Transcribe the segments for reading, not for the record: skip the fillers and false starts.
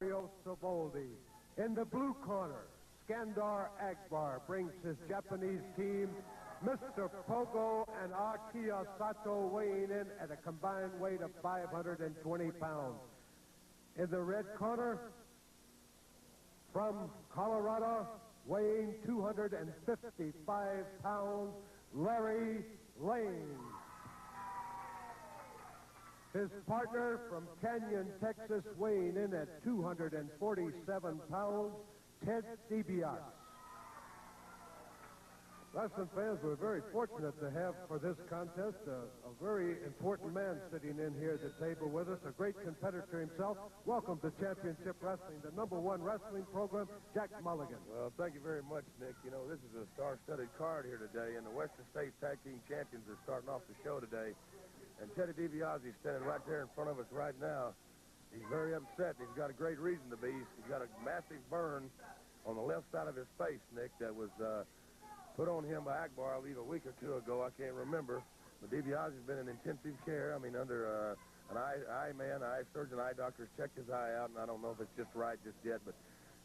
Mario Savoldi. In the blue corner, Skandar Akbar brings his Japanese team, Mr. Pogo and Akiya Sato, weighing in at a combined weight of 520 pounds. In the red corner, from Colorado, weighing 255 pounds, Larry Lane. His partner from Canyon, Texas, weighing in at 247 pounds, Ted DiBiase. Wrestling fans, we're very fortunate to have for this contest a very important man sitting in here at the table with us, a great competitor himself. Welcome to Championship Wrestling, the #1 wrestling program, Jack Mulligan. Well, thank you very much, Nick. You know, this is a star-studded card here today, and the Western States Tag Team Champions are starting off the show today. And Teddy DiBiase is standing right there in front of us right now. He's very upset, and he's got a great reason to be. He's got a massive burn on the left side of his face, Nick, that was put on him by Akbar, I believe, a week or two ago. I can't remember. But DiBiase has been in intensive care. I mean, under an eye surgeon, eye doctor has checked his eye out, and I don't know if it's just right just yet, but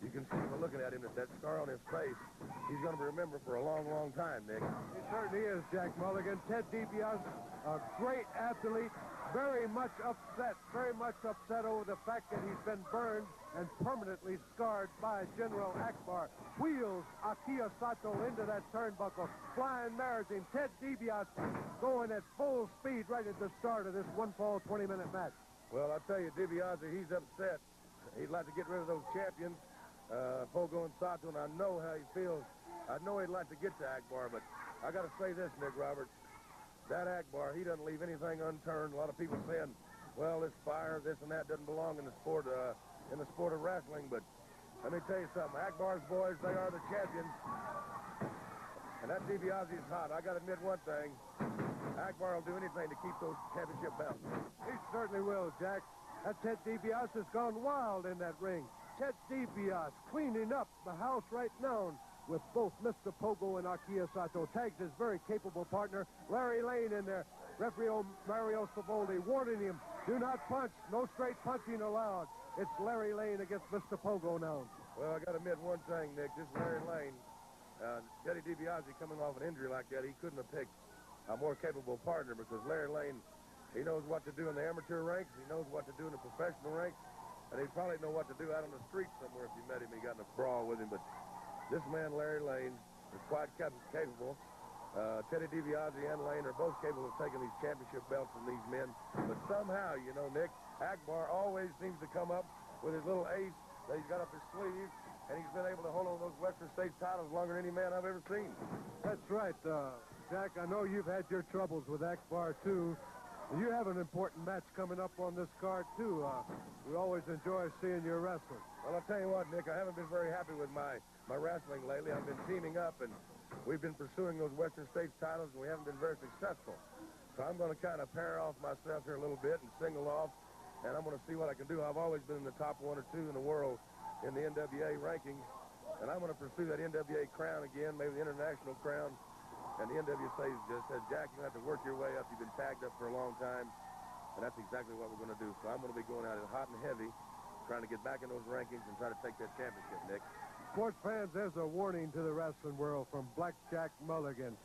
you can see by looking at him that scar on his face, he's going to be remembered for a long, long time, Nick. He certainly is, Jack Mulligan. Ted DiBiase, a great athlete, very much upset over the fact that he's been burned and permanently scarred by General Akbar. Wheels Akiya Sato into that turnbuckle, flying mirrors him. Ted DiBiase going at full speed right at the start of this one-fall 20-minute match. Well, I tell you, DiBiase, he's upset. He'd like to get rid of those champions, Pogo and Sato, and I know how he feels. I know he'd like to get to Akbar, but I got to say this, Nick Roberts. That Akbar, he doesn't leave anything unturned. A lot of people saying, well, this fire, this and that doesn't belong in the sport of wrestling. But let me tell you something. Akbar's boys, they are the champions. And that DiBiase's hot. I got to admit one thing. Akbar will do anything to keep those championship belts. He certainly will, Jack. That Ted DiBiase has gone wild in that ring. Ted DiBiase cleaning up the house right now with both Mr. Pogo and Akiya Sato. Tags his very capable partner, Larry Lane, in there. Referee Mario Savoldi warning him, do not punch, no straight punching allowed. It's Larry Lane against Mr. Pogo now. Well, I got to admit one thing, Nick. This Larry Lane, Teddy DiBiase coming off an injury like that, he couldn't have picked a more capable partner because Larry Lane, he knows what to do in the amateur ranks, he knows what to do in the professional ranks, and he'd probably know what to do out on the street somewhere if you met him. He got in a brawl with him, but this man, Larry Lane, is quite capable. Teddy DiBiase and Lane are both capable of taking these championship belts from these men. But somehow, you know, Nick, Akbar always seems to come up with his little ace that he's got up his sleeve, and he's been able to hold on those Western States titles longer than any man I've ever seen. That's right, Jack. I know you've had your troubles with Akbar, too. You have an important match coming up on this card, too. We always enjoy seeing your wrestling. Well, I'll tell you what, Nick, I haven't been very happy with my wrestling lately. I've been teaming up, and we've been pursuing those Western States titles, and we haven't been very successful. So I'm going to kind of pair off myself here a little bit and single off, and I'm going to see what I can do. I've always been in the top 1 or 2 in the world in the NWA rankings, and I'm going to pursue that NWA crown again, maybe the international crown. And the NWA just said, Jack, you have to work your way up. You've been tagged up for a long time, and that's exactly what we're going to do. So I'm going to be going out hot and heavy, trying to get back in those rankings and try to take that championship, Nick. Sports fans, there's a warning to the wrestling world from Blackjack Mulligan.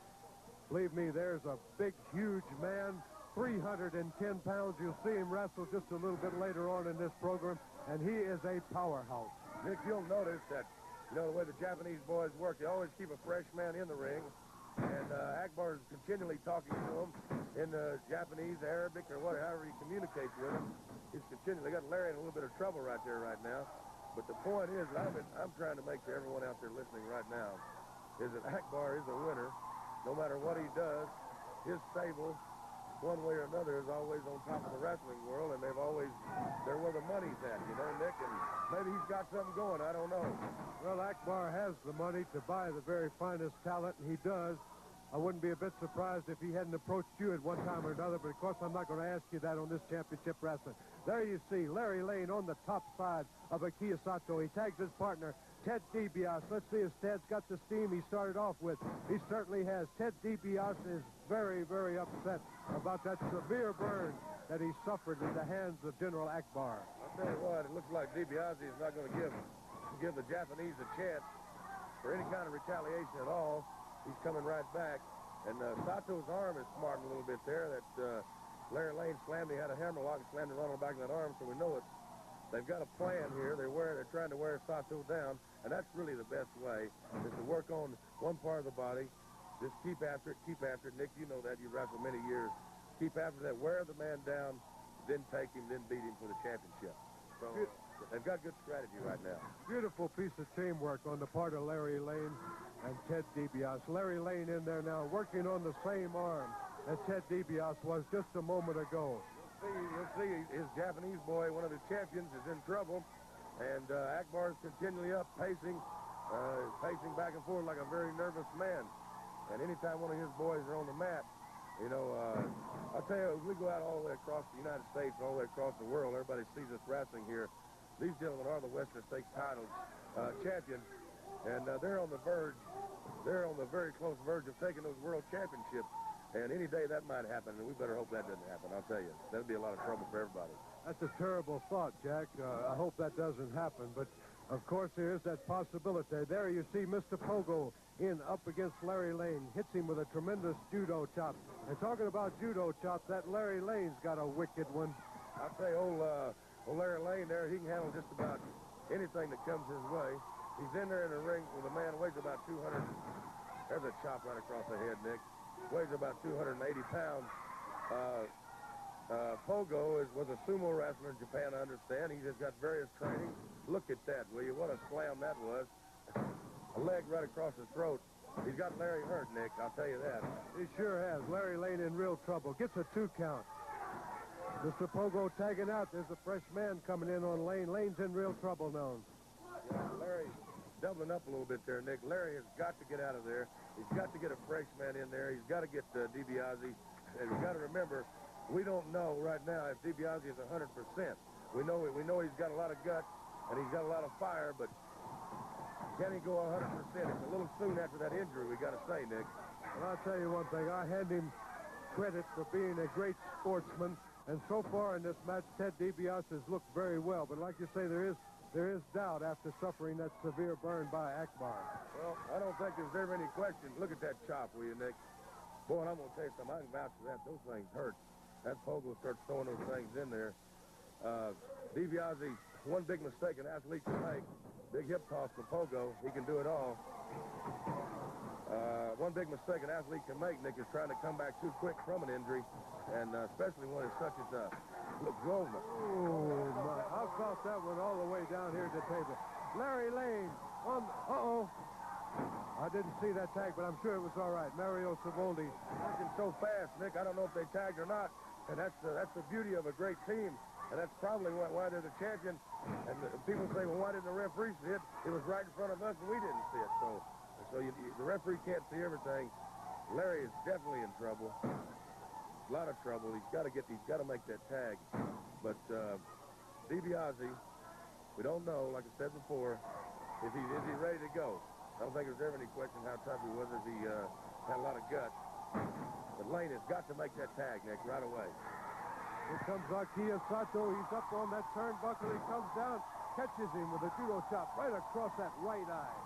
Believe me, there's a big, huge man, 310 pounds. You'll see him wrestle just a little bit later on in this program, and he is a powerhouse. Nick, you'll notice that, you know, the way the Japanese boys work, they always keep a fresh man in the ring, and Akbar is continually talking to him in Japanese, Arabic, or however he communicates with him. He's continually got Larry in a little bit of trouble right there right now. But the point is, I'm trying to make to everyone out there listening right now, is that Akbar is a winner. No matter what he does, his stable, one way or another, is always on top of the wrestling world, and they're where the money's at, you know, Nick, and maybe he's got something going, I don't know. Well, Akbar has the money to buy the very finest talent, and he does. I wouldn't be a bit surprised if he hadn't approached you at one time or another, but of course I'm not going to ask you that on this championship wrestling. There you see Larry Lane on the top side of Akiya Sato. He tags his partner, Ted DiBiase. Let's see if Ted's got the steam he started off with. He certainly has. Ted DiBiase is very, very upset about that severe burn that he suffered in the hands of General Akbar. I'll tell you what, it looks like DiBiase is not going to give the Japanese a chance for any kind of retaliation at all. He's coming right back. And Sato's arm is smarting a little bit there. That Larry Lane slammed. He had a hammerlock and slammed it right on the back of that arm, so we know it. They've got a plan here. They're trying to wear Sato down, and that's really the best way, is to work on one part of the body. Just keep after it, keep after it. Nick, you know that. You've wrestled many years. Keep after that. Wear the man down, then take him, then beat him for the championship. So they've got good strategy right now. Beautiful piece of teamwork on the part of Larry Lane and Ted DiBiase. Larry Lane in there now working on the same arm as Ted DiBiase was just a moment ago. You'll see his Japanese boy, one of his champions, is in trouble. And Akbar's continually up, pacing back and forth like a very nervous man. And anytime one of his boys are on the mat, you know, I'll tell you, we go out all the way across the United States, all the way across the world. Everybody sees us wrestling here. These gentlemen are the Western States titles champions. And they're on the verge, they're on the very close verge of taking those world championships. And any day that might happen, and we better hope that doesn't happen, I'll tell you. That'll be a lot of trouble for everybody. That's a terrible thought, Jack. I hope that doesn't happen. But, of course, there is that possibility. There you see Mr. Pogo up against Larry Lane. Hits him with a tremendous judo chop. And talking about judo chops, that Larry Lane's got a wicked one. I'll tell you, old Larry Lane there, he can handle just about anything that comes his way. He's in there in the ring with a man who weighs about 200. There's a chop right across the head, Nick. Weighs about 280 pounds. Pogo was a sumo wrestler in Japan, I understand. He just got various training. Look at that, will you? What a slam that was. A leg right across his throat. He's got Larry hurt, Nick, I'll tell you that. He sure has. Larry Lane in real trouble. Gets a 2 count. Mr. Pogo tagging out. There's a fresh man coming in on Lane. Lane's in real trouble now. Yeah, Larry's doubling up a little bit there, Nick. Larry has got to get out of there. He's got to get a fresh man in there. He's got to get DiBiase. And we've got to remember, we don't know right now if DiBiase is 100%. We know he's got a lot of guts and he's got a lot of fire, but can he go 100%? It's a little soon after that injury, we got to say, Nick. Well, I'll tell you one thing. I hand him credit for being a great sportsman. And so far in this match, Ted DiBiase has looked very well. But like you say, there is doubt after suffering that severe burn by Akbar. Well, I don't think there's ever any question. Look at that chop, will you, Nick? Boy, and I'm going to tell you something. I can vouch for that. Those things hurt. That Pogo starts throwing those things in there. DiBiase, one big mistake an athlete can make. Big hip toss for Pogo. He can do it all. One big mistake an athlete can make, Nick, is trying to come back too quick from an injury, and especially one as such as Lagrovna. Oh, my. I caught that one all the way down here at the table. Larry Lane on... Uh-oh. I didn't see that tag, but I'm sure it was all right. Mario Savoldi. Working so fast, Nick. I don't know if they tagged or not, and that's the beauty of a great team, and that's probably why they're the champion. And people say, well, why didn't the referee see it? It was right in front of us, and we didn't see it. So the referee can't see everything. Larry is definitely in trouble. A lot of trouble. He's got to make that tag. But DiBiase, we don't know, like I said before, is he ready to go? I don't think there's ever any question how tough he was, as he had a lot of guts. But Lane has got to make that tag, Nick, right away. Here comes Akiya Sato. He's up on that turnbuckle. He comes down, catches him with a judo chop right across that right eye.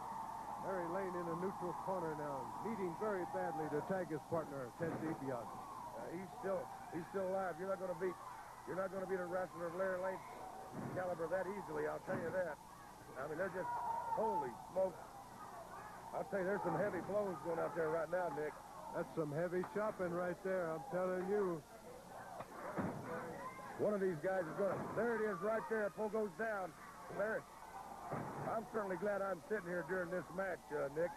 Larry Lane in a neutral corner now, needing very badly to tag his partner, Ted DiBiase. He's still alive. You're not going to beat a wrestler of Larry Lane's caliber that easily, I'll tell you that. I mean, they're just, holy smoke. I'll tell you, there's some heavy blows going out there right now, Nick. That's some heavy chopping right there, I'm telling you. One of these guys is going to... There it is right there. Pogo's down. Larry, I'm certainly glad I'm sitting here during this match, Nick.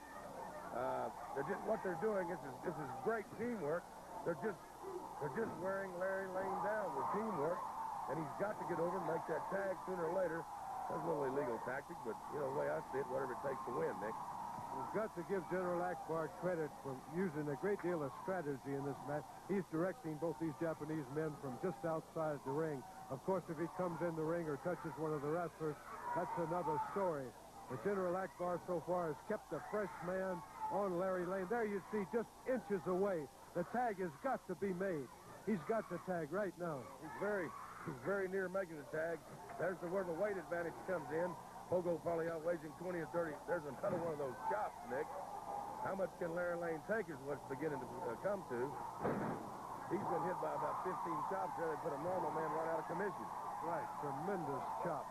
What they're doing, this is great teamwork. They're just wearing Larry Lane down with teamwork, and he's got to get over and make that tag sooner or later. That's a little illegal tactic, but, you know, the way I see it, whatever it takes to win, Nick. We've got to give General Akbar credit for using a great deal of strategy in this match. He's directing both these Japanese men from just outside the ring. Of course, if he comes in the ring or touches one of the wrestlers, that's another story. But General Akbar so far has kept the fresh man on Larry Lane. There you see, just inches away. The tag has got to be made. He's got the tag right now. He's very near making the tag. There's where the weight advantage comes in. Pogo probably outweighs him 20 or 30. There's another one of those chops, Nick. How much can Larry Lane take is what's beginning to come to. He's been hit by about 15 chops there. They put a normal man right out of commission. Right, tremendous chop.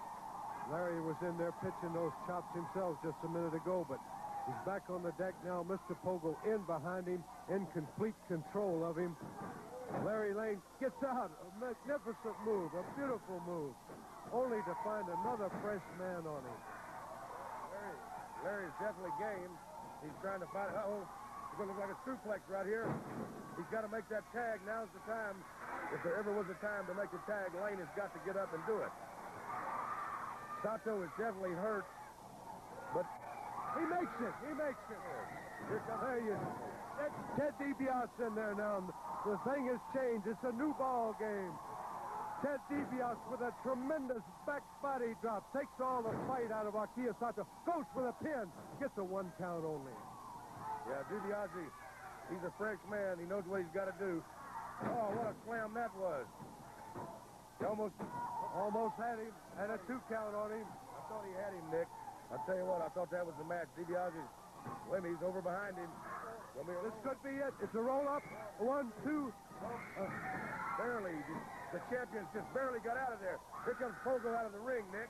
Larry was in there pitching those chops himself just a minute ago, but he's back on the deck now. Mr. Pogo in behind him, in complete control of him. Larry Lane gets out. A magnificent move, a beautiful move, only to find another fresh man on him. Larry's definitely game. He's trying to find. Uh-oh. It's going to look like a suplex right here. He's got to make that tag. Now's the time. If there ever was a time to make a tag, Lane has got to get up and do it. Sato is definitely hurt, but he makes it. He makes it. Here comes. There you go. That's Ted DiBiase in there now. The thing has changed. It's a new ball game. Ted DiBiase with a tremendous back body drop. Takes all the fight out of Akiya Sato. Goes for the pin. Gets a 1 count only. Yeah, DiBiase, he's a fresh man. He knows what he's got to do. Oh, what a slam that was. He almost had him. And a 2 count on him. I thought he had him, Nick. I'll tell you what, I thought that was the match. DiBiase, wait a minute, he's over behind him. This could be it. It's a roll-up. 1, 2. Barely. The champions just barely got out of there. Here comes Pogo out of the ring, Nick.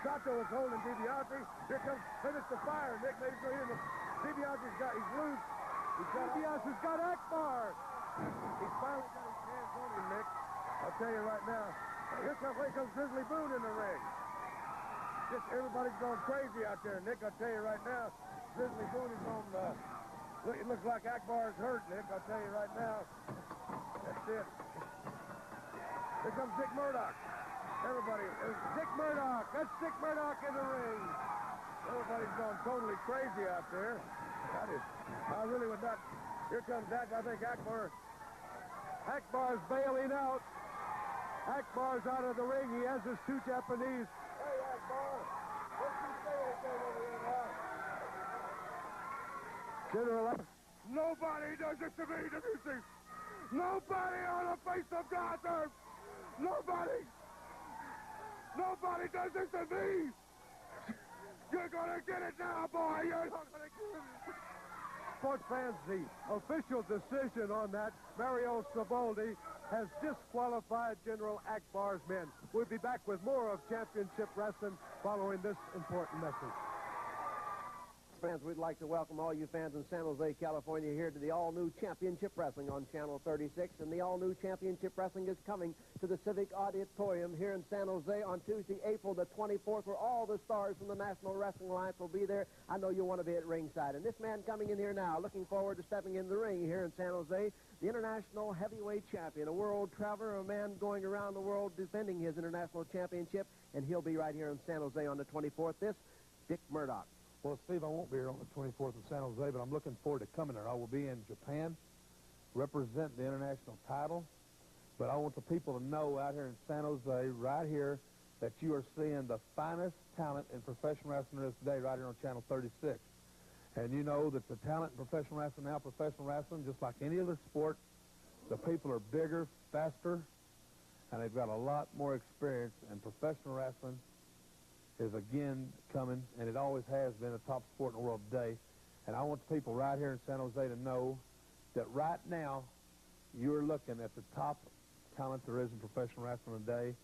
Sato is holding DiBiase. Here comes Finish the Fire, Nick. Maybe go here. He's loose. DiBiase's got Akbar. He's finally got his hands on him, Nick. I'll tell you right now. Here comes Grizzly Boone in the ring. Just everybody's going crazy out there, Nick. I'll tell you right now. Grizzly Boone is on it looks like Akbar's hurt, Nick. I'll tell you right now. That's it. Here comes Dick Murdoch. Dick Murdoch. That's Dick Murdoch in the ring. Everybody's gone totally crazy out there. I really would not. Here comes I think Akbar. Akbar's bailing out. Akbar's out of the ring. He has his 2 Japanese. Hey, Akbar. What's he saying over here now? General, nobody does this to me, Debussy. Nobody on the face of God's earth. Nobody does this to me. You're gonna get it now, boy. You're not gonna get it. Sports fans, the official decision on that, Mario Savoldi has disqualified General Akbar's men. We'll be back with more of Championship Wrestling following this important message. Fans, we'd like to welcome all you fans in San Jose, California here to the all-new Championship Wrestling on Channel 36. And the all-new Championship Wrestling is coming to the Civic Auditorium here in San Jose on Tuesday, April the 24th, where all the stars from the National Wrestling Alliance will be there. I know you'll want to be at ringside. And this man coming in here now, looking forward to stepping in the ring here in San Jose, the international heavyweight champion, a world traveler, a man going around the world defending his international championship. And he'll be right here in San Jose on the 24th. This, Dick Murdoch. Well, Steve, I won't be here on the 24th in San Jose, but I'm looking forward to coming there. I will be in Japan, represent the international title. But I want the people to know out here in San Jose, right here, that you are seeing the finest talent in professional wrestling is today right here on Channel 36. And you know that the talent in professional wrestling now, just like any other sport, the people are bigger, faster, and they've got a lot more experience, and professional wrestling is again coming, and it always has been a top sport in the world today. And I want the people right here in San Jose to know that right now you're looking at the top talent there is in professional wrestling today.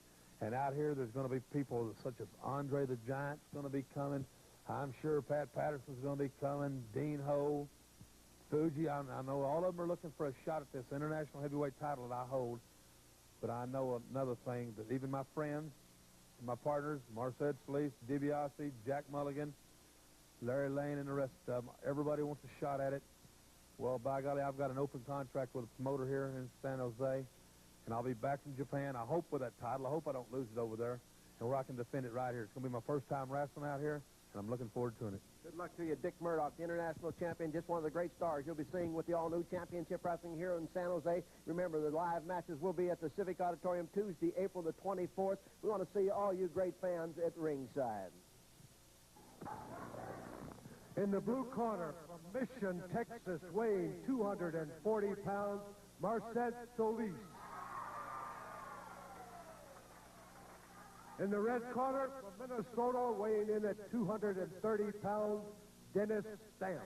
And out here there's going to be people such as Andre the Giant's going to be coming. I'm sure Pat Patterson's going to be coming, Dean Ho, Fuji. I know all of them are looking for a shot at this international heavyweight title that I hold. But I know another thing, that even my friends, my partners, Marcel Solis, DiBiase, Jack Mulligan, Larry Lane, and the rest of them, everybody wants a shot at it. Well, by golly, I've got an open contract with a promoter here in San Jose, and I'll be back from Japan, I hope, with that title. I hope I don't lose it over there, and where I can defend it right here. It's going to be my first time wrestling out here, and I'm looking forward to it. Good luck to you, Dick Murdoch, the international champion, just one of the great stars you'll be seeing with the all-new championship wrestling here in San Jose. Remember, the live matches will be at the Civic Auditorium Tuesday, April the 24th. We want to see all you great fans at ringside. In the blue corner, from Mission, Texas, weighing 240 pounds, Marcet Solis. In the red corner, from Minnesota, weighing in at 230 pounds, Dennis Stamp.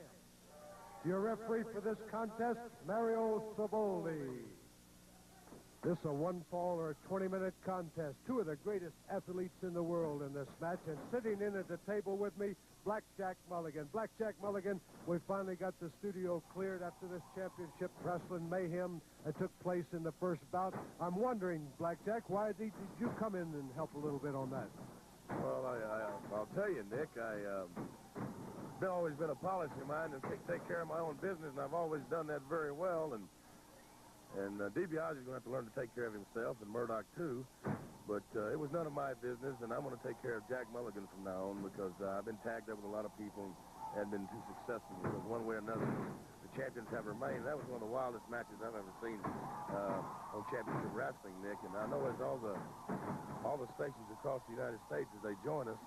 Your referee for this contest, Mario Savoldi. This is a one-fall or 20-minute contest. Two of the greatest athletes in the world in this match. And sitting in at the table with me, Blackjack Mulligan. Blackjack Mulligan, we finally got the studio cleared after this championship wrestling mayhem that took place in the first bout. I'm wondering, Blackjack, why did you come in and help a little bit on that? Well, I'll tell you, Nick, I've always been a policy of mine to take care of my own business, and I've always done that very well. And DiBiase's going to have to learn to take care of himself, and Murdoch too. But it was none of my business, and I'm going to take care of Jack Mulligan from now on, because I've been tagged up with a lot of people and been too successful, because one way or another, the champions have remained. That was one of the wildest matches I've ever seen on championship wrestling, Nick. And I know as all the stations across the United States, as they join us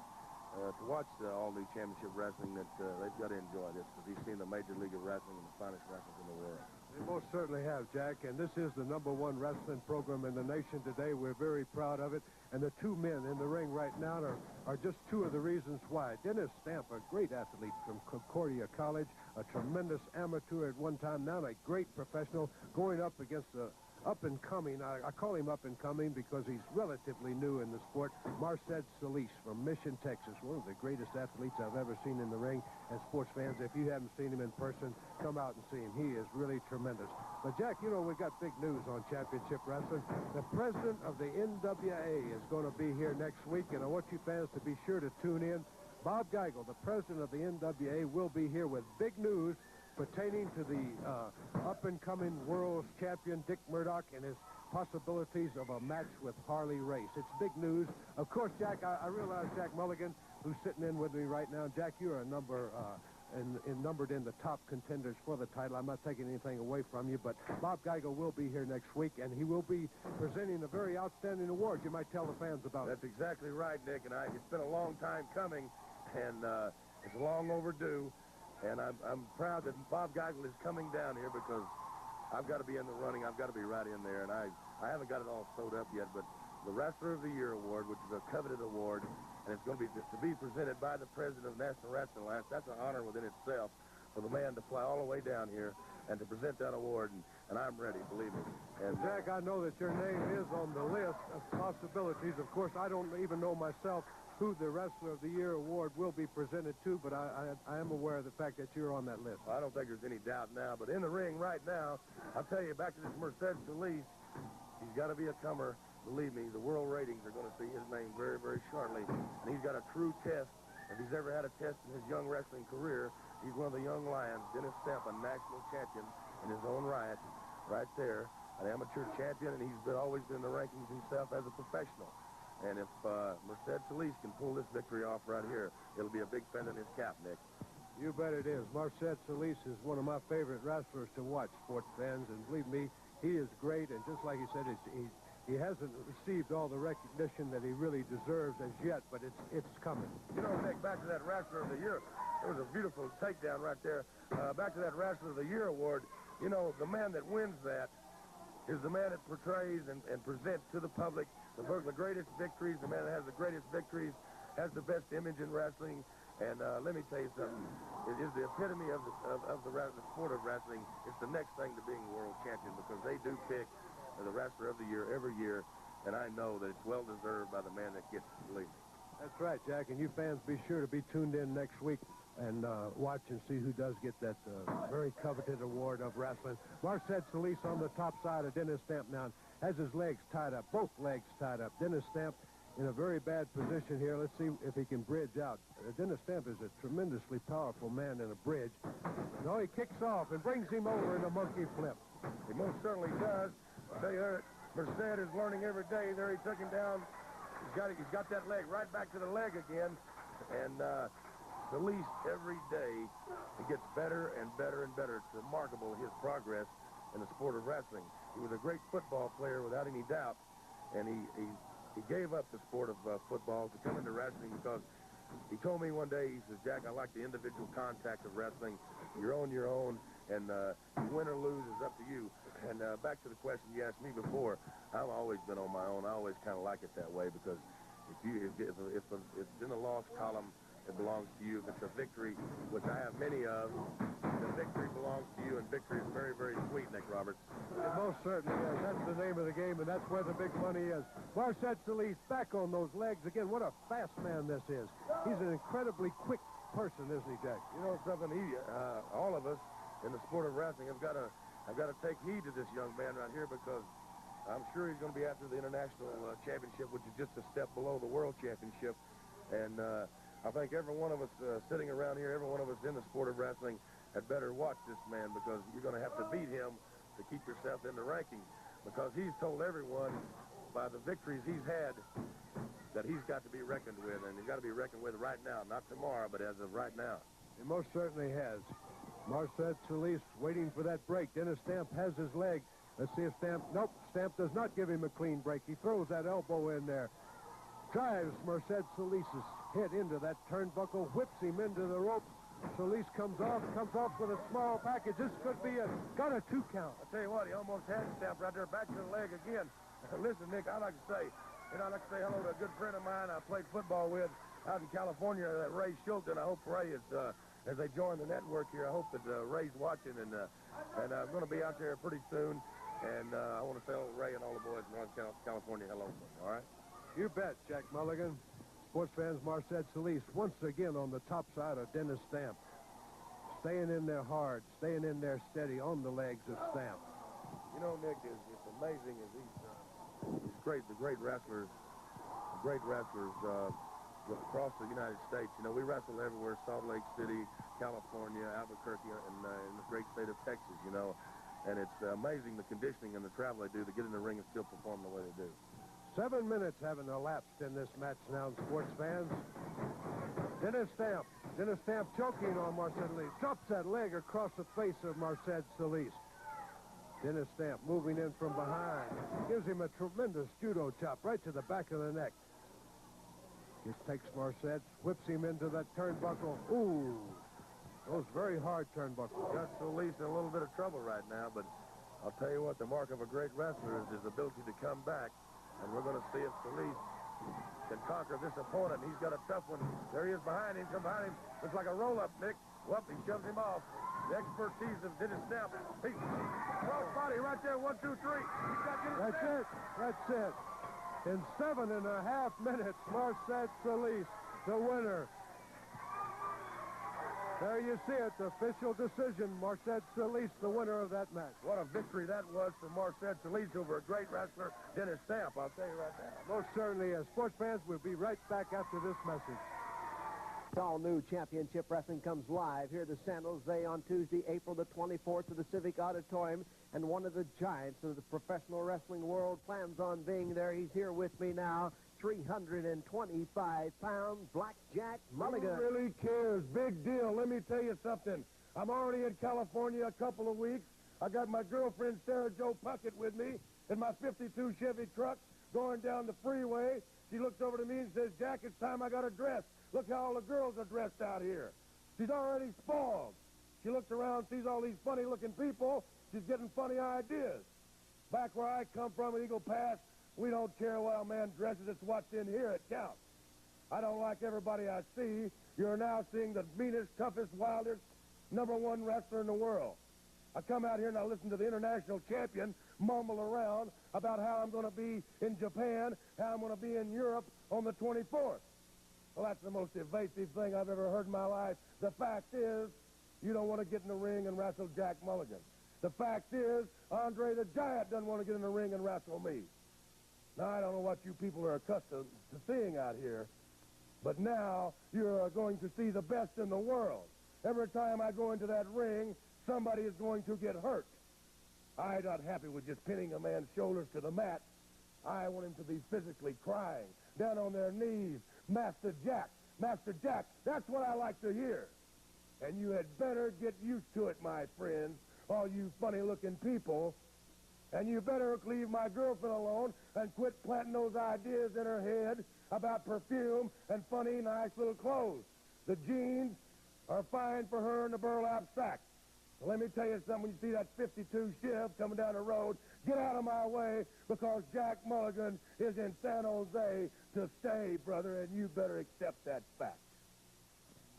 to watch the all-new championship wrestling, that they've got to enjoy this, because he's seen the Major League of Wrestling and the finest wrestlers in the world. They most certainly have, Jack, and this is the #1 wrestling program in the nation today. We're very proud of it, and the two men in the ring right now are just two of the reasons why. Dennis Stamp, a great athlete from Concordia College, a tremendous amateur at one time, now a great professional, going up against a up-and-coming, I call him up-and-coming because he's relatively new in the sport, Marcet Solis from Mission, Texas, one of the greatest athletes I've ever seen in the ring. And sports fans, if you haven't seen him in person, come out and see him. He is really tremendous. But, Jack, you know, we've got big news on championship wrestling. The president of the NWA is going to be here next week, and I want you fans to be sure to tune in. Bob Geigel, the president of the NWA, will be here with big news pertaining to the up-and-coming world champion Dick Murdoch and his possibilities of a match with Harley Race. It's big news. Of course, Jack, I realize Jack Mulligan, who's sitting in with me right now. Jack, you're a numbered in the top contenders for the title. I'm not taking anything away from you, but Bob Geigel will be here next week, and he will be presenting a very outstanding award. You might tell the fans about it. That's exactly right, Nick, and it's been a long time coming, and it's long overdue. And I'm proud that Bob Geigel is coming down here, because I've got to be in the running. I've got to be right in there. And I haven't got it all sewed up yet, but the Wrestler of the Year award, which is a coveted award, and it's going to be presented by the president of National Wrestling Alliance. That's an honor within itself for the man to fly all the way down here and to present that award. And I'm ready, believe me. And Jack, I know that your name is on the list of possibilities. Of course, I don't even know myself who the Wrestler of the Year award will be presented to, but I am aware of the fact that you're on that list. Well, I don't think there's any doubt now, but in the ring right now, I'll tell you, back to this Marcet Solis, he's got to be a comer. Believe me, the world ratings are going to see his name very, very shortly, and he's got a true test. If he's ever had a test in his young wrestling career, he's one of the young lions. Dennis Stamp, a national champion in his own right there, an amateur champion, and he's always been in the rankings himself as a professional. And if Marcet Solis can pull this victory off right here, it'll be a big feather in his cap, Nick. You bet it is. Marcet Solis is one of my favorite wrestlers to watch, sports fans, and believe me, he is great. And just like he said, he hasn't received all the recognition that he really deserves as yet, but it's coming. You know, Nick, back to that Wrestler of the Year, there was a beautiful takedown right there. Back to that Wrestler of the Year award, you know, the man that wins that is the man that portrays and presents to the public the greatest victories. The man that has the greatest victories has the best image in wrestling. And let me tell you something. It is the epitome of the sport of wrestling. It's the next thing to being world champion, because they do pick the Wrestler of the Year every year. And I know that it's well-deserved by the man that gets it, believe me. That's right, Jack. And you fans be sure to be tuned in next week and watch and see who does get that very coveted award of wrestling. Marcet Solis on the top side of Dennis Stamp now has his legs tied up, both legs tied up. Dennis Stamp in a very bad position here. Let's see if he can bridge out. Dennis Stamp is a tremendously powerful man in a bridge. No, he kicks off and brings him over in a monkey flip. He most certainly does. I tell you, Marcet is learning every day. There he took him down. He's got that leg right back to the leg again. And Solis, every day, he gets better and better and better. It's remarkable, his progress in the sport of wrestling. He was a great football player without any doubt, and he gave up the sport of football to come into wrestling because he told me one day, he says, Jack, I like the individual contact of wrestling. You're on your own, and win or lose is up to you. And back to the question you asked me before, I've always been on my own. I always kind of like it that way because if it's in the loss column, it belongs to you. If it's a victory, which I have many of, the victory belongs to you, and victory is very, very sweet, Nick Roberts. It most certainly is. That's the name of the game, and that's where the big money is. Marcel Solis back on those legs again. What a fast man this is. He's an incredibly quick person, isn't he, Jack? You know something? All of us in the sport of wrestling have got to take heed to this young man right here because I'm sure he's going to be after the international championship, which is just a step below the world championship. And I think every one of us sitting around here, every one of us in the sport of wrestling, had better watch this man because you're going to have to beat him to keep yourself in the rankings because he's told everyone by the victories he's had that he's got to be reckoned with, and he's got to be reckoned with right now, not tomorrow, but as of right now. He most certainly has. Marcel Solis waiting for that break. Dennis Stamp has his leg. Let's see if Stamp... Nope, Stamp does not give him a clean break. He throws that elbow in there. Drives Marcel Solis' head into that turnbuckle, whips him into the rope. Solis comes off with a small package. This could be got a 2 count. I tell you what, he almost had Stamp right there, back to the leg again. Listen, Nick, I'd like to say hello to a good friend of mine I played football with out in California, Ray Schulten. I hope Ray is, as they join the network here, I hope that Ray's watching, and I'm going to be out there pretty soon, and I want to say hello to Ray and all the boys in Northern California hello, all right? You bet, Jack Mulligan. Sports fans, Marcel Solis once again on the top side of Dennis Stamp. Staying in there hard, staying in there steady on the legs of Stamp. You know, Nick, it's amazing as these great wrestlers across the United States. You know, we wrestle everywhere, Salt Lake City, California, Albuquerque, and in the great state of Texas, you know. And it's amazing the conditioning and the travel they do to get in the ring and still perform the way they do. 7 minutes haven't elapsed in this match now, sports fans. Dennis Stamp choking on Marcel Solis. Drops that leg across the face of Marcel Solis. Dennis Stamp moving in from behind. Gives him a tremendous judo chop right to the back of the neck. Just takes Marcel, whips him into that turnbuckle. Ooh, those very hard turnbuckles. Got Solis in a little bit of trouble right now, but I'll tell you what, the mark of a great wrestler is his ability to come back. And we're going to see if Solis can conquer this opponent. He's got a tough one. There he is behind him. Come behind him. Looks like a roll-up, Nick. Whoop, he shoves him off. The expertise of Dennis Stamp. Cross body right there. 1, 2, 3. He's got Dennis Stamp. That's it. In 7.5 minutes, Marcel Solis, the winner. There you see it, the official decision. Marcel Solis, the winner of that match. What a victory that was for Marcel Solis over a great wrestler, Dennis Stamp, I'll tell you right now. Most certainly is. Sports fans, we'll be right back after this message. All-new Championship Wrestling comes live here to San Jose on Tuesday, April the 24th to the Civic Auditorium, and one of the giants of the professional wrestling world plans on being there. He's here with me now, 325 pounds, Blackjack Mulligan. Who really cares? Big deal. Let me tell you something. I'm already in California a couple of weeks. I got my girlfriend, Sarah Jo Puckett, with me in my 52 Chevy truck going down the freeway. She looks over to me and says, Jack, it's time I got a dress. Look how all the girls are dressed out here. She's already spoiled. She looks around, sees all these funny-looking people. She's getting funny ideas. Back where I come from in Eagle Pass, we don't care how a man dresses. It's what's in here that counts. I don't like everybody I see. You're now seeing the meanest, toughest, wildest, #1 wrestler in the world. I come out here and I listen to the international champion mumble around about how I'm going to be in Japan, how I'm going to be in Europe on the 24th. Well, that's the most evasive thing I've ever heard in my life. The fact is, you don't want to get in the ring and wrestle Jack Mulligan. The fact is, Andre the Giant doesn't want to get in the ring and wrestle me. Now, I don't know what you people are accustomed to seeing out here, but now you're going to see the best in the world. Every time I go into that ring, somebody is going to get hurt. I'm not happy with just pinning a man's shoulders to the mat. I want him to be physically crying, down on their knees. Master Jack, Master Jack, that's what I like to hear. And you had better get used to it, my friends, all you funny-looking people. And you better leave my girlfriend alone and quit planting those ideas in her head about perfume and funny, nice little clothes. The jeans are fine for her in the burlap sack. So let me tell you something. When you see that 52 shift coming down the road, get out of my way, because Jack Mulligan is in San Jose to stay, brother, and you better accept that fact.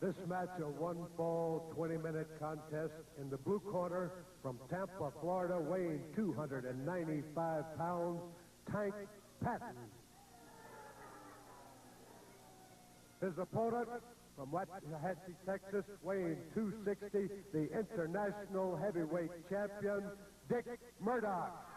This match, a one-fall, 20-minute contest. In the blue corner, from Tampa, Florida, weighing 295 pounds, Tank Patton. His opponent, from Waxahachie, Texas, weighing 260, the international heavyweight champion, Dick Murdoch.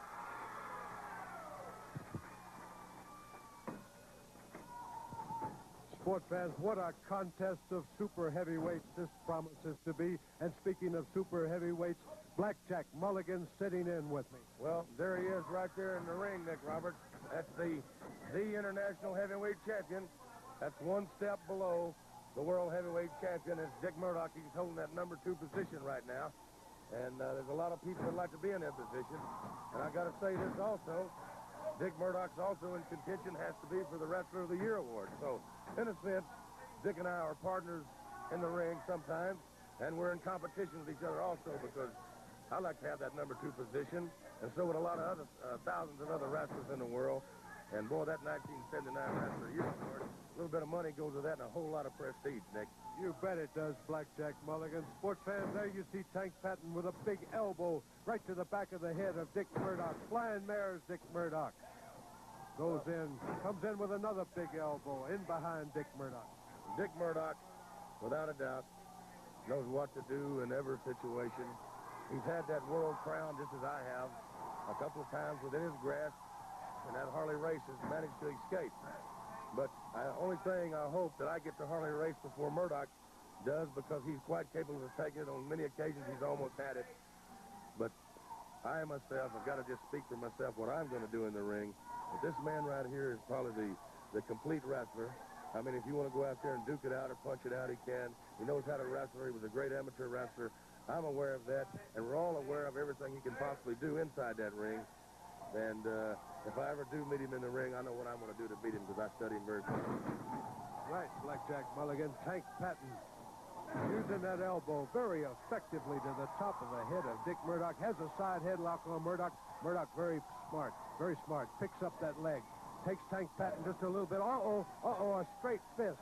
Sport fans, what a contest of super heavyweights this promises to be. And speaking of super heavyweights, Blackjack Mulligan sitting in with me. Well, there he is right there in the ring, Nick Roberts. That's the international heavyweight champion. That's one step below the world heavyweight champion. It's Dick Murdoch. He's holding that number 2 position right now. And there's a lot of people that like to be in that position. And I got to say this also. Dick Murdoch's also in contention, has to be, for the Wrestler of the Year award. So, in a sense, Dick and I are partners in the ring sometimes, and we're in competition with each other also, because I like to have that number 2 position, and so would a lot of other thousands of other wrestlers in the world. And boy, that 1979 Wrestler of the Year award, a little bit of money goes with that and a whole lot of prestige, Nick. You bet it does, Blackjack Mulligan. Sports fans, there you see Tank Patton with a big elbow right to the back of the head of Dick Murdoch. Flying mares, Dick Murdoch. Goes in, comes in with another big elbow in behind Dick Murdoch. Dick Murdoch, without a doubt, knows what to do in every situation. He's had that world crown, just as I have, a couple of times within his grasp, and that Harley Race has managed to escape. But the only thing I hope that I get to Harley Race before Murdoch does, because he's quite capable of taking it. On many occasions, he's almost had it. But I myself have got to just speak for myself what I'm going to do in the ring. But this man right here is probably the complete wrestler. I mean, if you want to go out there and duke it out or punch it out, he can. He knows how to wrestle. He was a great amateur wrestler. I'm aware of that, and we're all aware of everything he can possibly do inside that ring. And if I ever do meet him in the ring, I know what I'm going to do to beat him, because I study him very closely. Right, Blackjack Mulligan. Tank Patton using that elbow very effectively to the top of the head of Dick Murdoch. Has a side headlock on Murdoch. Murdoch very smart, picks up that leg, takes Tank Patton just a little bit. A straight fist.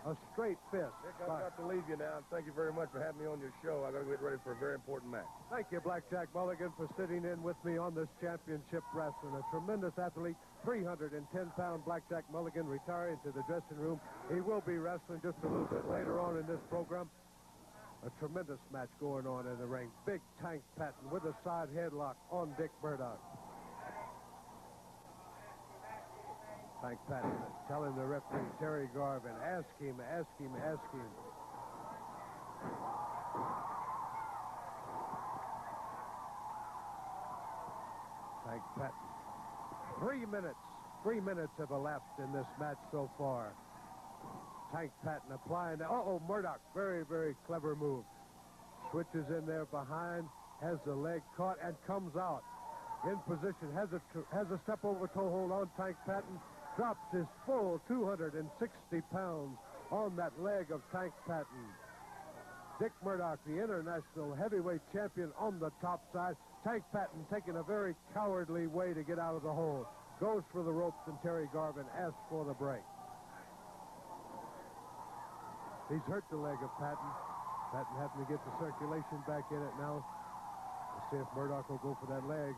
A straight fist. Nick, I've got to leave you now, and thank you very much for having me on your show. I've got to get ready for a very important match. Thank you, Blackjack Mulligan, for sitting in with me on this championship wrestling. A tremendous athlete, 310-pound Blackjack Mulligan, retiring to the dressing room. He will be wrestling just a little bit later on in this program. A tremendous match going on in the ring. Big Tank Patton with a side headlock on Dick Murdoch. Tank Patton telling the referee, Terry Garvin, ask him. Tank Patton. 3 minutes. 3 minutes have elapsed in this match so far. Tank Patton applying that. Murdoch. Very, very clever move. Switches in there behind, has the leg caught, and comes out. In position, has a step over toe hold on Tank Patton. Drops his full 260 pounds on that leg of Tank Patton. Dick Murdoch, the international heavyweight champion, on the top side. Tank Patton taking a very cowardly way to get out of the hold. Goes for the ropes, and Terry Garvin asks for the break. He's hurt the leg of Patton. Patton having to get the circulation back in it now. Let's see if Murdoch will go for that leg.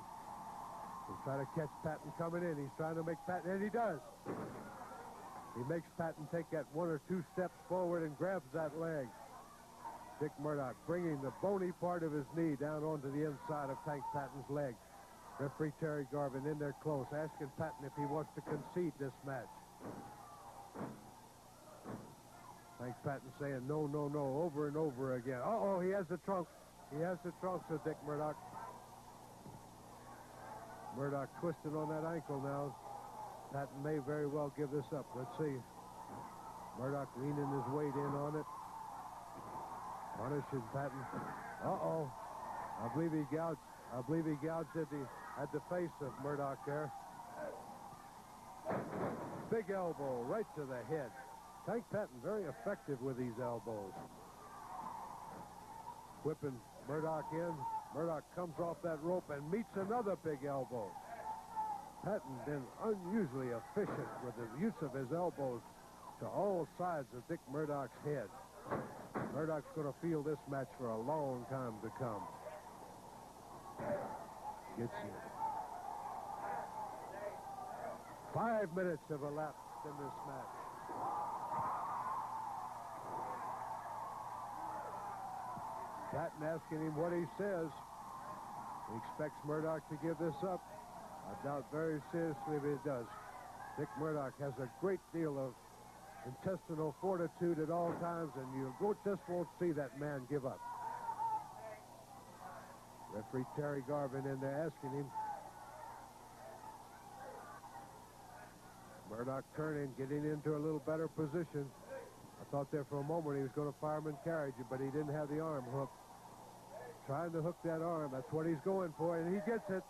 He's trying to catch Patton coming in. He's trying to make Patton, and he does. He makes Patton take that 1 or 2 steps forward and grabs that leg. Dick Murdoch bringing the bony part of his knee down onto the inside of Tank Patton's leg. Referee Terry Garvin in there close, asking Patton if he wants to concede this match. Tank Patton saying no, over and over again. He has the trunk. He has the trunks of Dick Murdoch. Murdoch twisting on that ankle now. Patton may very well give this up. Let's see. Murdoch leaning his weight in on it. Punishes Patton. Uh-oh. I believe he gouged at the face of Murdoch there. Big elbow right to the head. Tank Patton very effective with these elbows. Whipping Murdoch in. Murdoch comes off that rope and meets another big elbow. Patton been unusually efficient with the use of his elbows to all sides of Dick Murdoch's head. Murdoch's going to feel this match for a long time to come. Gets it. 5 minutes have elapsed in this match. Patton asking him what he says. He expects Murdoch to give this up. I doubt very seriously if he does. Dick Murdoch has a great deal of intestinal fortitude at all times, and you just won't see that man give up. Referee Terry Garvin in there asking him. Murdoch turning, getting into a little better position. I thought there for a moment he was going to fireman carriage it, but he didn't have the arm hooked. Trying to hook that arm. That's what he's going for, and he gets it.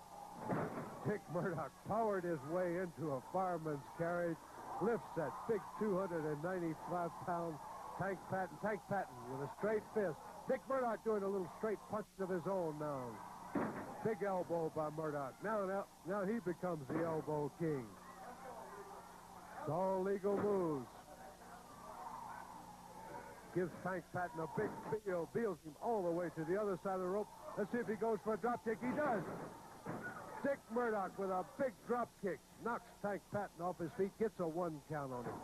Dick Murdoch powered his way into a fireman's carriage, lifts that big 295-pound Tank Patton. Tank Patton with a straight fist. Dick Murdoch doing a little straight punch of his own now. Big elbow by Murdoch. Now he becomes the elbow king. It's all legal moves. Gives Tank Patton a big feel, beals him all the way to the other side of the rope. Let's see if he goes for a drop kick. He does. Dick Murdoch with a big drop kick. Knocks Tank Patton off his feet. Gets a 1 count on him.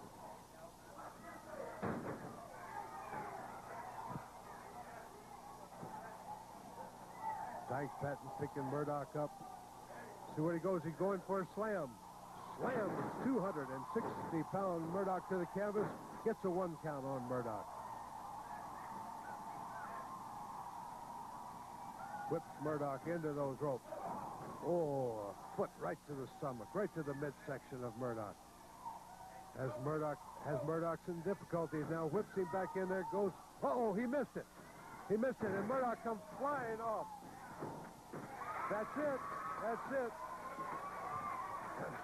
Tank Patton picking Murdoch up. See where he goes. He's going for a slam. Slams 260-pound Murdoch to the canvas. Gets a 1 count on Murdoch. Whips Murdoch into those ropes. Oh, a foot right to the stomach, right to the midsection of Murdoch. As Murdoch's in difficulties now, whips him back in there, goes, uh-oh, he missed it. He missed it, and Murdoch comes flying off. That's it. That's it.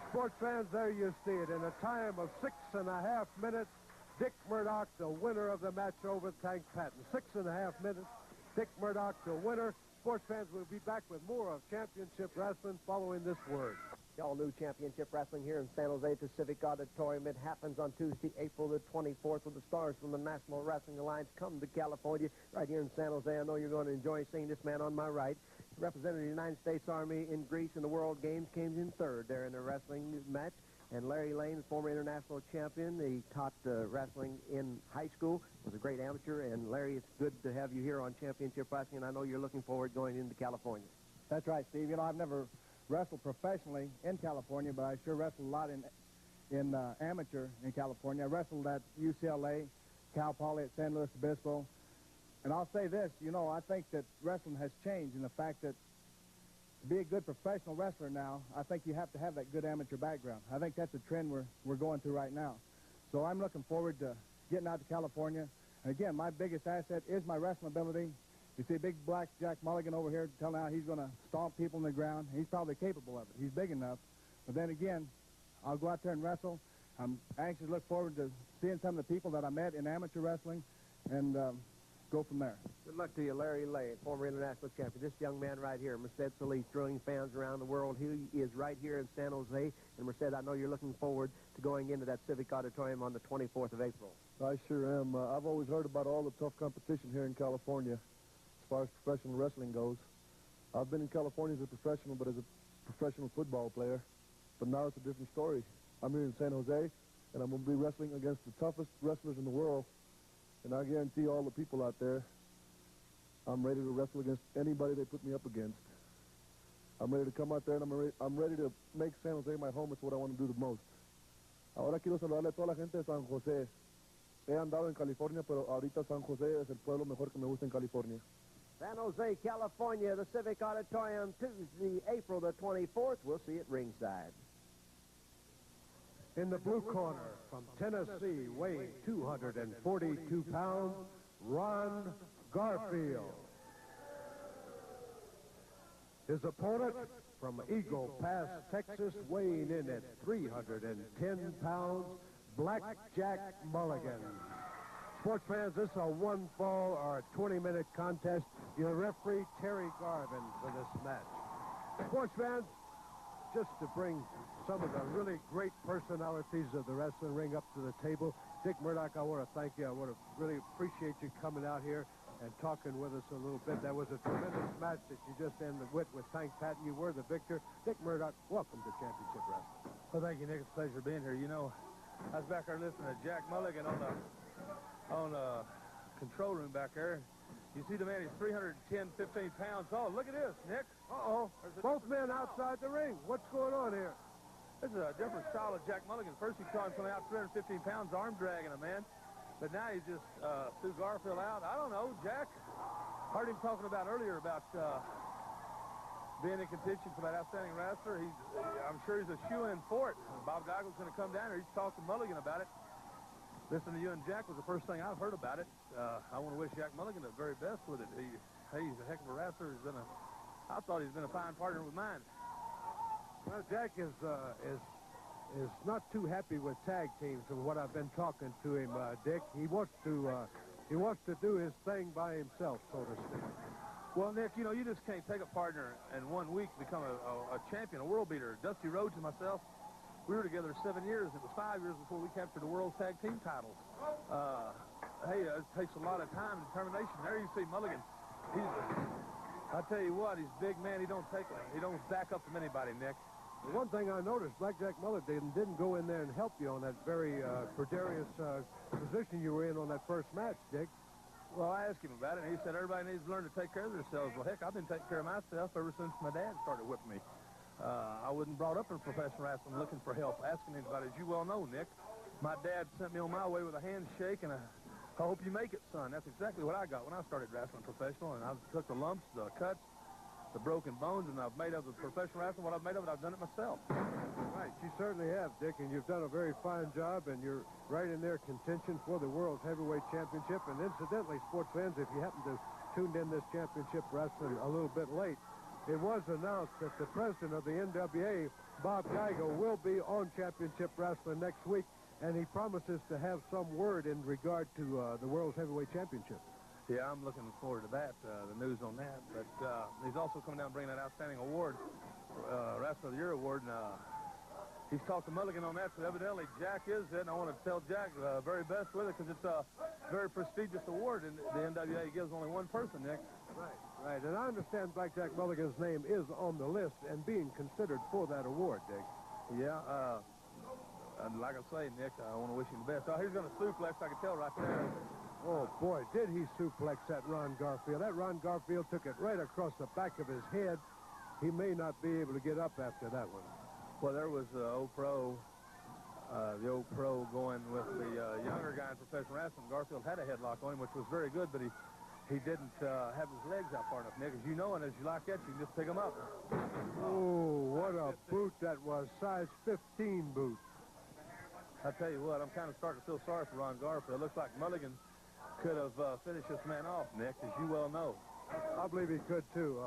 Sports fans, there you see it. In a time of 6.5 minutes, Dick Murdoch, the winner of the match over Tank Patton. 6.5 minutes, Dick Murdoch, the winner. Sports fans, will be back with more of Championship Wrestling following this word. The all-new Championship Wrestling here in San Jose Pacific Auditorium. It happens on Tuesday, April the 24th, with the stars from the National Wrestling Alliance come to California, right here in San Jose. I know you're going to enjoy seeing this man on my right. He represented the United States Army in Greece in the World Games, came in third there in the wrestling match. And Larry Lane, former international champion, he taught wrestling in high school, was a great amateur. And Larry, it's good to have you here on Championship Wrestling, and I know you're looking forward to going into California. That's right, Steve. You know, I've never wrestled professionally in California, but I sure wrestled a lot in amateur in California. I wrestled at UCLA, Cal Poly at San Luis Obispo. And I'll say this, you know, I think that wrestling has changed in the fact that to be a good professional wrestler now, I think you have to have that good amateur background. I think that's a trend we're going through right now. So I'm looking forward to getting out to California. And again, my biggest asset is my wrestling ability. You see big black Jack Mulligan over here telling how he's going to stomp people in the ground. He's probably capable of it. He's big enough. But then again, I'll go out there and wrestle. I'm anxious to look forward to seeing some of the people that I met in amateur wrestling and go from there. Good luck to you, Larry Lane, former international champion. This young man right here, Merced Solis, thrilling fans around the world. He is right here in San Jose. And Merced, I know you're looking forward to going into that Civic Auditorium on the 24th of April. I sure am. I've always heard about all the tough competition here in California as far as professional wrestling goes. I've been in California as a professional, but as a professional football player. But now it's a different story. I'm here in San Jose, and I'm going to be wrestling against the toughest wrestlers in the world. And I guarantee all the people out there, I'm ready to wrestle against anybody they put me up against. I'm ready to come out there, and I'm ready to make San Jose my home. It's what I want to do the most. Ahora quiero saludarle a toda la gente de San José. He andado en California, pero ahorita San José es el pueblo mejor que me gusta en California. San Jose, California, the Civic Auditorium, Tuesday, April the 24th. We'll see you at ringside. In the blue corner, from Tennessee, weighing 242 pounds, Ron Garfield. His opponent, from Eagle Pass, Texas, weighing in at 310 pounds, Blackjack Mulligan. Sports fans, this is a one-fall or a 20-minute contest. Your referee, Terry Garvin, for this match. Sports fans, just to bring some of the really great personalities of the wrestling ring up to the table, Dick Murdoch, I want to thank you. I want to really appreciate you coming out here and talking with us a little bit. That was a tremendous match that you just ended with Tank Patton. You were the victor. Dick Murdoch, welcome to Championship Wrestling. Well, thank you, Nick. It's a pleasure being here. You know, I was back there listening to Jack Mulligan on the control room back there. You see the man, he's 310, 15 pounds tall. Look at this, Nick. Uh-oh. Both men outside the ring. What's going on here? This is a different style of Jack Mulligan. First, he saw him coming out 315 pounds, arm dragging a man. But now he just threw Garfield out. I don't know, Jack. Heard him talking about earlier about being in contention for that outstanding wrestler. I'm sure he's a shoe-in for it. Bob Geigel's going to come down here. He's talked to Mulligan about it. Listening to you and Jack was the first thing I've heard about it. I want to wish Jack Mulligan the very best with it. He's a heck of a wrestler. I thought he's been a fine partner with mine. Well, Jack is not too happy with tag teams from what I've been talking to him, Dick. He wants to do his thing by himself, so to speak. Well, Nick, you know, you just can't take a partner and 1 week become a champion, a world beater. Dusty Rhodes and myself, we were together 7 years. It was 5 years before we captured the world tag team titles. Hey, it takes a lot of time and determination. There you see Mulligan. I tell you what, he's a big man. He don't back up from anybody, Nick. One thing I noticed, Blackjack Mulligan didn't go in there and help you on that very precarious position you were in on that first match, Dick. Well, I asked him about it, and he said everybody needs to learn to take care of themselves. Well, heck, I've been taking care of myself ever since my dad started whipping me. I wasn't brought up in professional wrestling looking for help, asking anybody. As you well know, Nick, my dad sent me on my way with a handshake and I hope you make it, son. That's exactly what I got when I started wrestling professional, and I took the lumps, the cuts, the broken bones, and I've made of the professional wrestling what I've made of it. I've done it myself. Right, you certainly have, Dick, and you've done a very fine job, and you're right in there contention for the World Heavyweight Championship. And incidentally, sports fans, if you happen to tune in this championship wrestling a little bit late, it was announced that the president of the NWA, Bob Geigel, will be on championship wrestling next week, and he promises to have some word in regard to the World Heavyweight Championship. Yeah, I'm looking forward to that, the news on that. But he's also coming down and bringing that outstanding award, Wrestler of the Year award. And he's talked to Mulligan on that, so evidently Jack is it. And I want to tell Jack very best with it because it's a very prestigious award, and the NWA gives only one person, Nick. Right. And I understand Blackjack Mulligan's name is on the list and being considered for that award, Dick. Yeah, and like I say, Nick, I want to wish him the best. Oh, he's going to suplex, I can tell right there. Oh, boy, did he suplex that Ron Garfield. That Ron Garfield took it right across the back of his head. He may not be able to get up after that one. Well, there was the old pro going with the younger guy in professional wrestling. Garfield had a headlock on him, which was very good, but he didn't have his legs out far enough, Nick. As you know, and as you like that, you can just pick him up. Oh, what a boot that was. Size 15 boot. I tell you what, I'm kind of starting to feel sorry for Ron Garfield. It looks like Mulligan could have finished this man off, Nick, as you well know. I believe he could, too.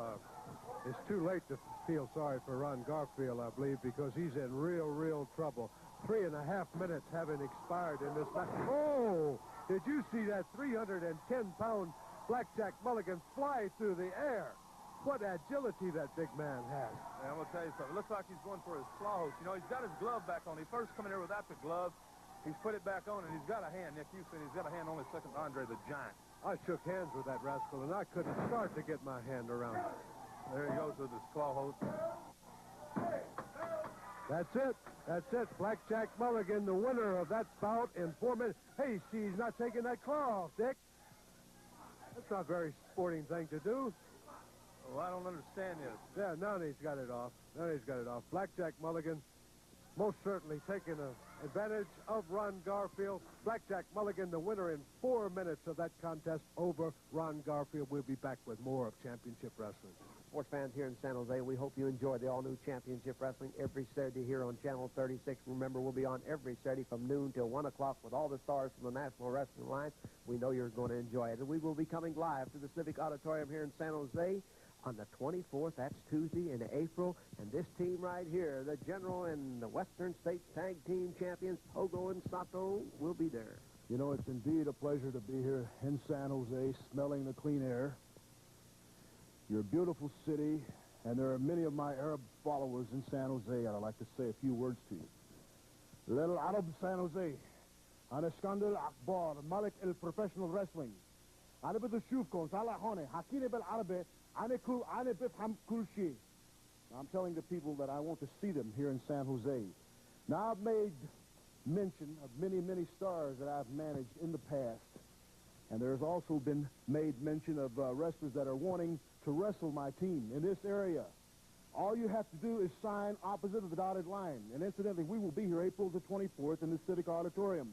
It's too late to feel sorry for Ron Garfield, I believe, because he's in real trouble. 3.5 minutes having expired in this match. Oh, did you see that 310-pound Blackjack Mulligan fly through the air? What agility that big man has. Yeah, I'm going to tell you something. It looks like he's going for his claw hook. You know, he's got his glove back on. He first come in here without the glove. He's put it back on, and he's got a hand. Nick, you said he's got a hand only second to Andre the Giant. I shook hands with that rascal, and I couldn't start to get my hand around it. There he goes with his claw hook. That's it. That's it. Blackjack Mulligan, the winner of that bout in 4 minutes. Hey, she's not taking that claw off, Dick. That's not a very sporting thing to do. Well, I don't understand this. Yeah, now he's got it off. Blackjack Mulligan most certainly taking advantage of Ron Garfield. Blackjack Mulligan, the winner in 4 minutes of that contest over Ron Garfield. We'll be back with more of Championship Wrestling. sports fans here in San Jose. We hope you enjoy the all-new Championship Wrestling every Saturday here on Channel 36. Remember, we'll be on every Saturday from noon till 1 o'clock with all the stars from the National Wrestling Alliance. We know you're going to enjoy it. And we will be coming live to the Civic Auditorium here in San Jose on the 24th. That's Tuesday in April. And this team right here, the General and the Western States Tag Team Champions, Pogo and Sato, will be there. You know, it's indeed a pleasure to be here in San Jose, smelling the clean air. Your beautiful city, and there are many of my Arab followers in San Jose, and I'd like to say a few words to you. Little Arab San Jose, أنا اسكندر أخبار ملك البروفيشنال wrestling. أنا بدي أشوفكم طلع هون حكيني بالعربي أنا بفهم كل شيء. I'm telling the people that I want to see them here in San Jose. Now, I've made mention of many, many stars that I've managed in the past. And there's also been made mention of wrestlers that are wanting to wrestle my team in this area. All you have to do is sign opposite of the dotted line. And incidentally, we will be here April the 24th in the Civic Auditorium.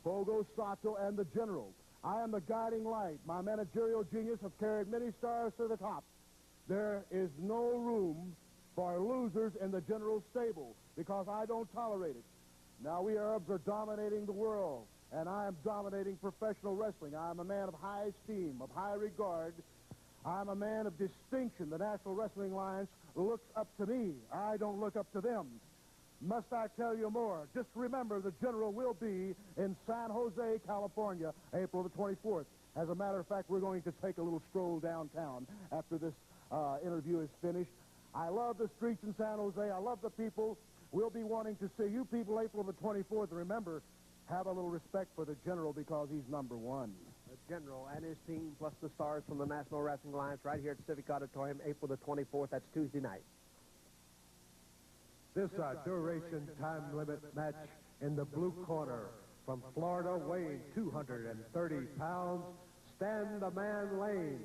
Pogo, Sato, and the General. I am the guiding light. My managerial genius have carried many stars to the top. There is no room for losers in the General stable because I don't tolerate it. Now, we Arabs are dominating the world, and I am dominating professional wrestling. I am a man of high esteem, of high regard. I'm a man of distinction. The National Wrestling Alliance looks up to me. I don't look up to them. Must I tell you more? Just remember, the General will be in San Jose, California, April the 24th. As a matter of fact, we're going to take a little stroll downtown after this interview is finished. I love the streets in San Jose. I love the people. We'll be wanting to see you people April the 24th. Remember, have a little respect for the General because he's number one. The General and his team, plus the stars from the National Wrestling Alliance, right here at Civic Auditorium, April the 24th. That's Tuesday night. This duration time limit match in the blue corner from Florida, weighing 230 pounds, Stand the Man Lane.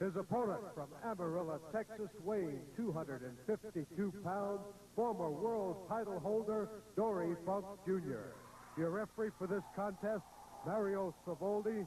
His opponent from Amarillo, Texas, weighing 252 pounds, former world title holder Dory Funk Jr. Your referee for this contest, Mario Savoldi.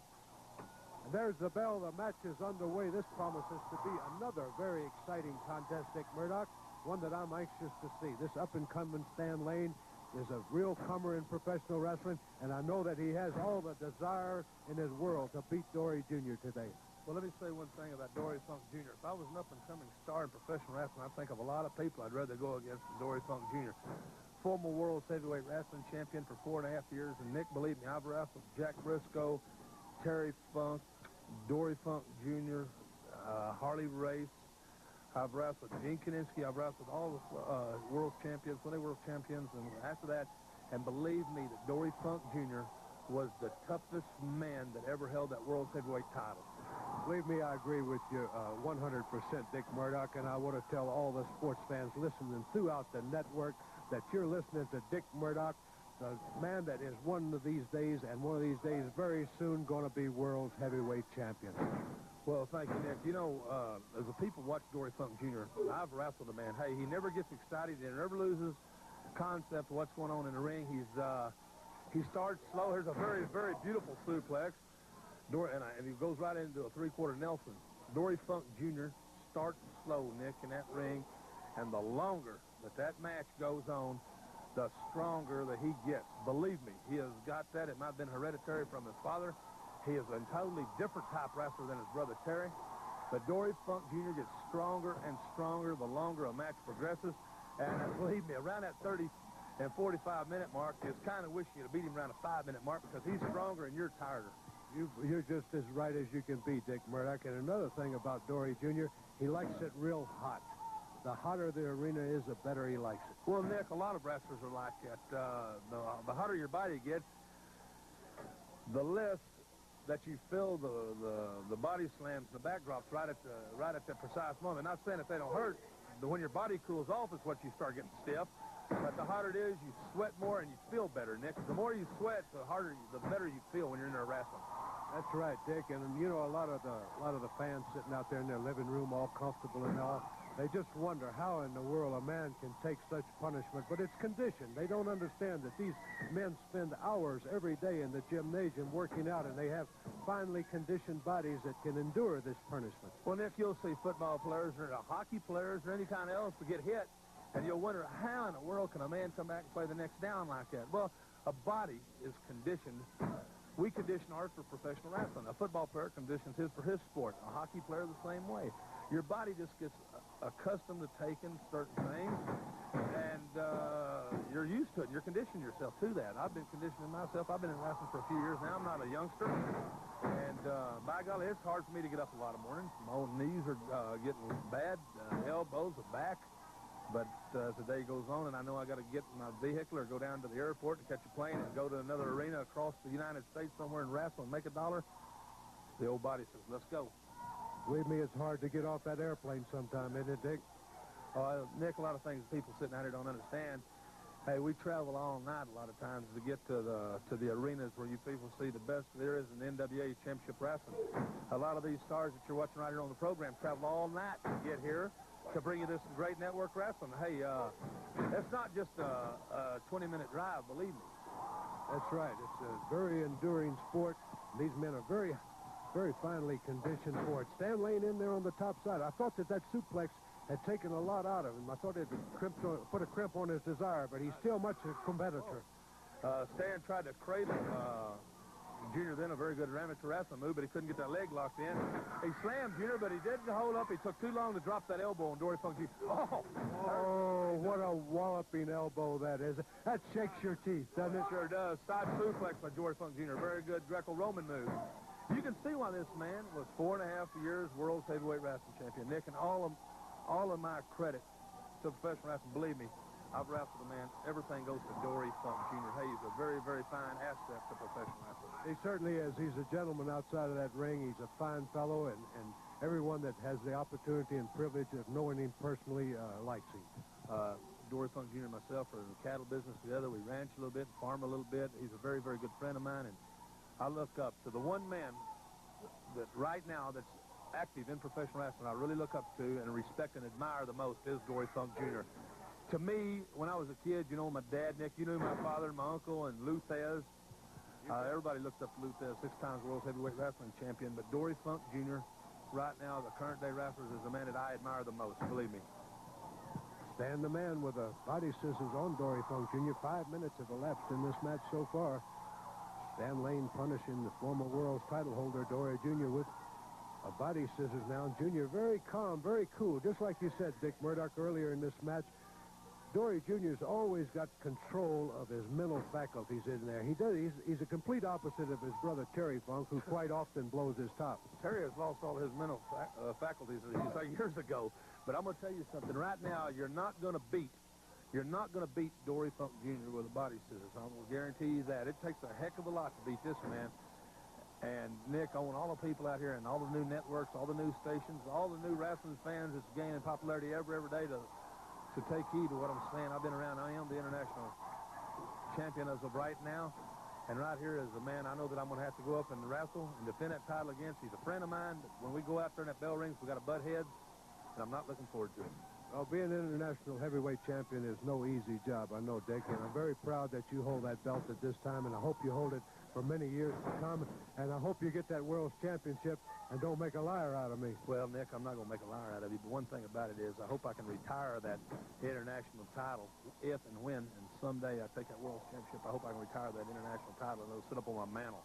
And there's the bell. The match is underway. This promises to be another very exciting contest, Dick Murdoch, one that I'm anxious to see. This up-and-coming Stan Lane is a real comer in professional wrestling, and I know that he has all the desire in his world to beat Dory Jr. today. Well, let me say one thing about Dory Funk Jr. If I was an up-and-coming star in professional wrestling, I think of a lot of people I'd rather go against than Dory Funk Jr. Former world heavyweight wrestling champion for 4.5 years. And, Nick, believe me, I've wrestled Jack Briscoe, Terry Funk, Dory Funk Jr., Harley Race. I've wrestled Gene Kiniski. I've wrestled all the world champions, when they were champions. And after that, and believe me, that Dory Funk Jr. was the toughest man that ever held that world heavyweight title. Believe me, I agree with you 100%, Dick Murdoch, and I want to tell all the sports fans listening throughout the network that you're listening to Dick Murdoch, the man that is one of these days, and one of these days very soon going to be world's heavyweight champion. Well, thank you, Nick. You know, as the people watch Dory Funk Jr., I've wrestled a man. Hey, he never gets excited. He never loses concept of what's going on in the ring. He starts slow. Here's a very, very beautiful suplex. And he goes right into a three-quarter Nelson. Dory Funk Jr. starts slow, Nick, in that ring. And the longer that match goes on, the stronger that he gets. Believe me, he has got that. It might have been hereditary from his father. He is a totally different type wrestler than his brother Terry. But Dory Funk Jr. gets stronger and stronger the longer a match progresses. And believe me, around that 30 and 45-minute mark, you just kind of wish you'd beat him around a 5-minute mark because he's stronger and you're tireder. You're just as right as you can be, Dick Murdoch. And another thing about Dory Jr., he likes it real hot. The hotter the arena is, the better he likes it. Well, Nick, a lot of wrestlers are like that. The hotter your body gets, the less that you feel the body slams, the backdrops right at the precise moment. Not saying that they don't hurt, but when your body cools off is what you start getting stiff. But the hotter it is, you sweat more and you feel better, Nick. The more you sweat, the better you feel when you're in there wrestling. That's right, Dick. And you know, a lot of the fans sitting out there in their living room, all comfortable and all, They just wonder how in the world a man can take such punishment, but it's conditioned. They don't understand that these men spend hours every day in the gymnasium working out, and they have finely conditioned bodies that can endure this punishment. Well, Nick, you'll see football players or hockey players or any kind of else to get hit, and you'll wonder how in the world can a man come back and play the next down like that? Well, a body is conditioned. We condition ours for professional wrestling. A football player conditions his for his sport. A hockey player the same way. Your body just gets accustomed to taking certain things, and you're used to it. You're conditioning yourself to that. I've been conditioning myself. I've been in wrestling for a few years now. I'm not a youngster, and by golly, it's hard for me to get up a lot of mornings. My old knees are getting bad, elbows, the back. But as the day goes on, and I know I got to get in my vehicle or go down to the airport to catch a plane and go to another arena across the United States somewhere and wrestle and make $1, the old body says, let's go. Believe me, it's hard to get off that airplane sometime, isn't it, Dick? Nick, a lot of things people sitting out here don't understand. Hey, we travel all night a lot of times to get to the arenas where you people see the best there is in the NWA Championship Wrestling. A lot of these stars that you're watching right here on the program travel all night to get here to bring you this great network wrestling. Hey, it's not just a 20-minute drive, believe me. That's right. It's a very enduring sport. These men are very, very finely conditioned for it. Stan Lane in there on the top side. I thought that suplex had taken a lot out of him. I thought it had put a crimp on his desire, but he's still much a competitor. Stan tried to cradle Junior, then a very good amateur wrestling move, but he couldn't get that leg locked in. He slammed Junior, but he didn't hold up. He took too long to drop that elbow on Dory Funk Jr. Oh, what a walloping elbow that is. That shakes your teeth, doesn't it? Sure does. Side suplex by Dory Funk Jr. Very good Greco-Roman move. You can see why this man was 4.5 years world heavyweight wrestling champion. Nick, and all of my credit to professional wrestling, believe me, I've wrestled a man. Everything goes to Dory Funk Jr. Hey, he's a very, very fine asset to professional wrestling. He certainly is. He's a gentleman outside of that ring. He's a fine fellow, and everyone that has the opportunity and privilege of knowing him personally likes him. Dory Funk Jr. and myself are in the cattle business together. We ranch a little bit, farm a little bit. He's a very, very good friend of mine, and I look up to the one man that right now that's active in professional wrestling I really look up to and respect and admire the most is Dory Funk Jr. To me, when I was a kid, you know, my dad, Nick, you knew my father and my uncle and Lou Thez. Everybody looked up to Lou Thez, 6 times world heavyweight wrestling champion. But Dory Funk Jr., right now, the current day wrestlers, is the man that I admire the most, believe me. Stan the man with a body scissors on Dory Funk Jr. 5 minutes have elapsed in this match so far. Stan Lane punishing the former world's title holder, Dory Jr., with a body scissors now. Jr. very calm, very cool, just like you said, Dick Murdoch, earlier in this match. Dory Jr.'s always got control of his mental faculties in there. He's a complete opposite of his brother Terry Funk, who quite often blows his top. Terry has lost all his mental faculties, as you say, years ago. But I'm going to tell you something. Right now, you're not going to beat Dory Funk Jr. with a body scissors. I'm going to guarantee you that. It takes a heck of a lot to beat this man. And, Nick, I want all the people out here and all the new networks, all the new stations, all the new wrestling fans that's gaining popularity every day to take heed to what I'm saying. I've been around. I am the international champion as of right now. And right here is a man I know that I'm going to have to go up and wrestle and defend that title against. He's a friend of mine. When we go out there in that bell rings, we got to butt heads, and I'm not looking forward to it. Well, being an international heavyweight champion is no easy job, I know, Dick, and I'm very proud that you hold that belt at this time, and I hope you hold it for many years to come, and I hope you get that world's championship and don't make a liar out of me. Well, Nick, I'm not going to make a liar out of you, but one thing about it is I hope I can retire that international title if and when, and someday I take that world's championship, I hope I can retire that international title and it'll sit up on my mantle.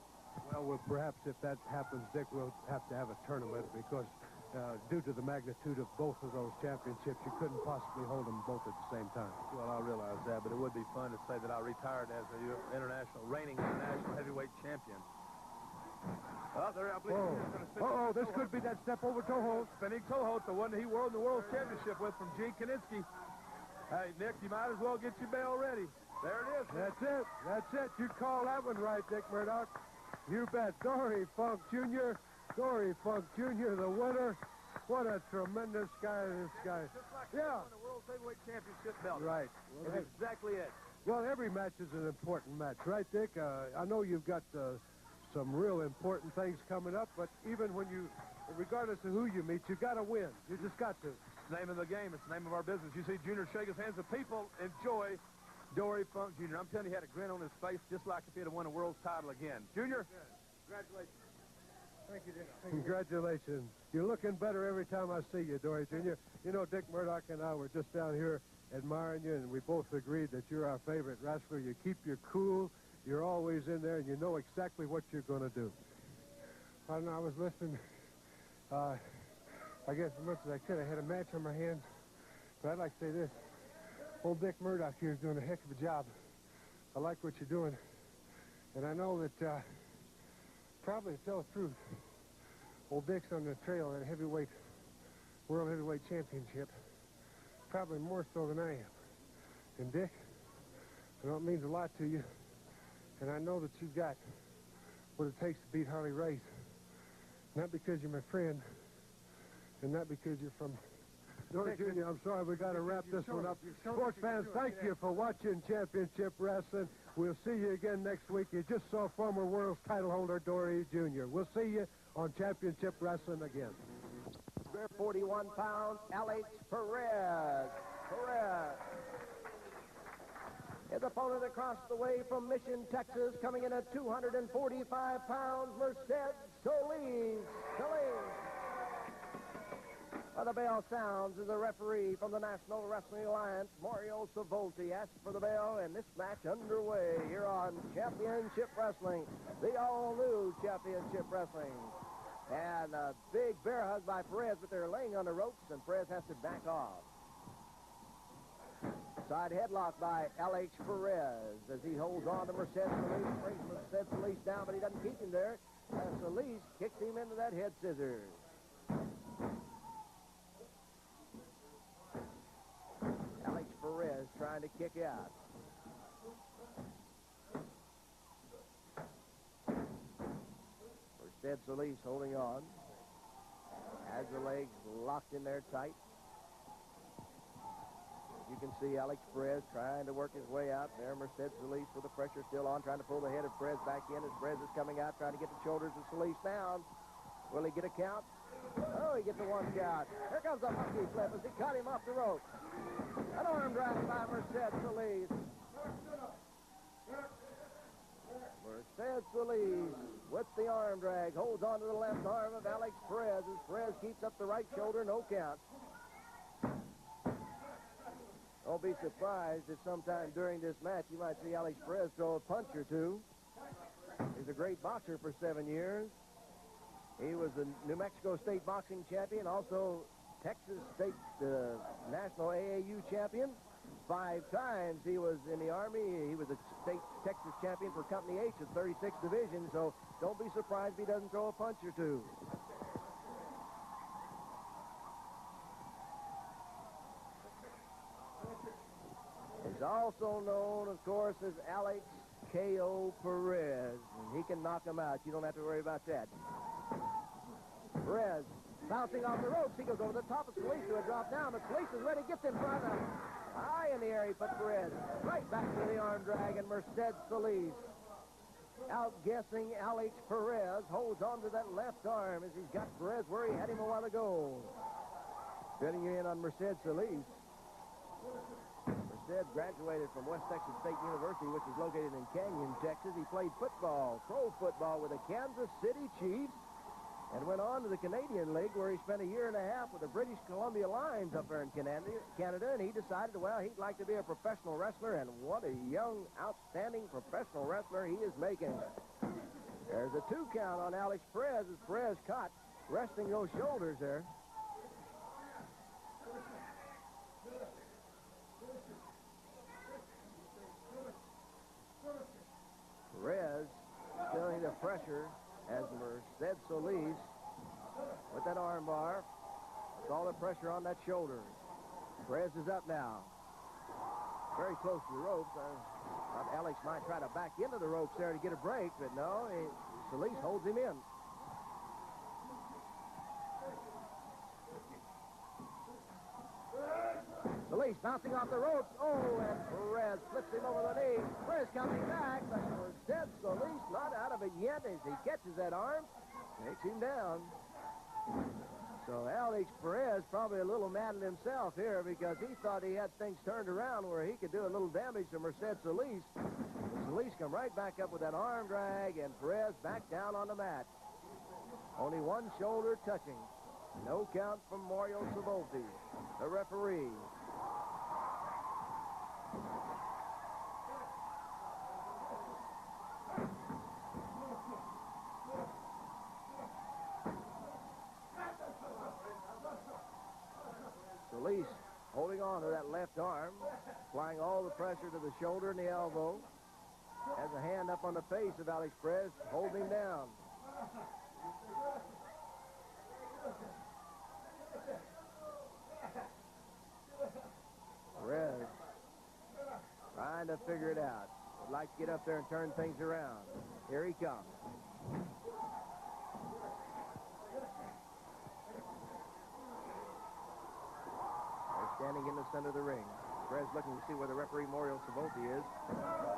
Well, perhaps if that happens, Dick, we'll have to have a tournament because due to the magnitude of both of those championships, you couldn't possibly hold them both at the same time. Well, I realize that, but it would be fun to say that I retired as the reigning international heavyweight champion. Oh, there, I believe this could be that step over toe hold. Spinning toe hold, the one that he won the world championship with from Gene Kiniski. Hey, Nick, you might as well get your bell ready. There it is. That's it. You call that one right, Dick Murdoch. You bet. Dory Funk Jr., the winner. What a tremendous guy this guy. Just like he won the World Heavyweight Championship belt. Right. Well, that's exactly it. Well, every match is an important match, right, Dick? I know you've got some real important things coming up, but even when you, regardless of who you meet, you got to win. You just got to. It's the name of the game. It's the name of our business. You see Junior shake his hands. The people enjoy Dory Funk Jr. I'm telling you, he had a grin on his face just like if he had won a world's title again. Junior? Congratulations. Thank you, Dick. Congratulations. You're looking better every time I see you, Dory Jr. You know, Dick Murdoch and I were just down here admiring you, and we both agreed that you're our favorite wrestler. You keep your cool. You're always in there, and you know exactly what you're going to do. I don't know. I was listening. I guess as much as I could, I had a match on my hands. But I'd like to say this. Old Dick Murdoch here is doing a heck of a job. I like what you're doing. And I know that, probably to tell the truth, old Dick's on the trail at a World Heavyweight Championship. Probably more so than I am. And Dick, I know it means a lot to you. And I know that you've got what it takes to beat Harley Race. Not because you're my friend, and not because you're from... Dory Jr., I'm sorry, we got to wrap this one up. Sports fans, thank you for watching Championship Wrestling. We'll see you again next week. You just saw former world title holder Dory Jr. We'll see you on Championship Wrestling again. 41 pounds, Alex Perez. His opponent across the way from Mission, Texas, coming in at 245 pounds, Mercedes Solis. The bell sounds as the referee from the National Wrestling Alliance, Mario Savolti, asks for the bell, and this match underway here on Championship Wrestling, the all-new Championship Wrestling. And a big bear hug by Perez, but they're laying on the ropes, and Perez has to back off. Side headlock by Alex Perez as he holds on to Mercedes Solis, brings Mercedes Solis down, but he doesn't keep him there. As Solis kicks him into that head scissors. Alex Perez trying to kick out. Mercedes Solis holding on. Has the legs locked in there tight. You can see Alex Perez trying to work his way out there. Mercedes Solis with the pressure still on, trying to pull the head of Perez back in as Perez is coming out, trying to get the shoulders of Solis down. Will he get a count? Oh, he gets a one count. Here comes a monkey flip as he caught him off the rope. An arm drag by Mercedes Solis. Mercedes Solis with the arm drag holds on to the left arm of Alex Perez as Perez keeps up the right shoulder, no count. Don't be surprised if sometime during this match you might see Alex Perez throw a punch or two. He's a great boxer for 7 years. He was the New Mexico State boxing champion, also Texas State National AAU champion. 5 times he was in the Army. He was a state Texas champion for Company H of 36 divisions, so don't be surprised if he doesn't throw a punch or two. He's also known, of course, as Alex K.O. Perez. And he can knock him out. You don't have to worry about that. Perez bouncing off the ropes. He goes over the top of Solis to a drop down, but Solis is ready, gets in front of him. High in the air, he put Perez right back to the arm drag, and Mercedes Solis, outguessing Alex Perez, holds on to that left arm as he's got Perez where he had him a while ago. Getting you in on Mercedes Solis. Mercedes graduated from West Texas State University, which is located in Canyon, Texas. He played football, pro football, with the Kansas City Chiefs, and went on to the Canadian League, where he spent a year and a half with the British Columbia Lions up there in Canada, and he decided, well, he'd like to be a professional wrestler, and what a young, outstanding professional wrestler he is making. There's a 2 count on Alex Perez as Perez caught resting those shoulders there. Perez feeling the pressure as Mercedes Solis with that arm bar. It's all the pressure on that shoulder. Perez is up now. Very close to the ropes. Thought Alex might try to back into the ropes there to get a break, but no, Solis holds him in. Solis bouncing off the ropes. Oh, and Perez flips him over the knee. Perez coming back, but Mercedes Solis not out of it yet as he catches that arm, takes him down. So Alex Perez probably a little mad at himself here because he thought he had things turned around where he could do a little damage to Merced Solis. Solis come right back up with that arm drag, and Perez back down on the mat. Only one shoulder touching. No count from Mario Savolti, the referee. Solis holding on to that left arm, applying all the pressure to the shoulder and the elbow. Has a hand up on the face of Alex Perez, holding him down. Perez trying to figure it out. Would like to get up there and turn things around. Here he comes. They're standing in the center of the ring. Perez looking to see where the referee Mario Savolti is.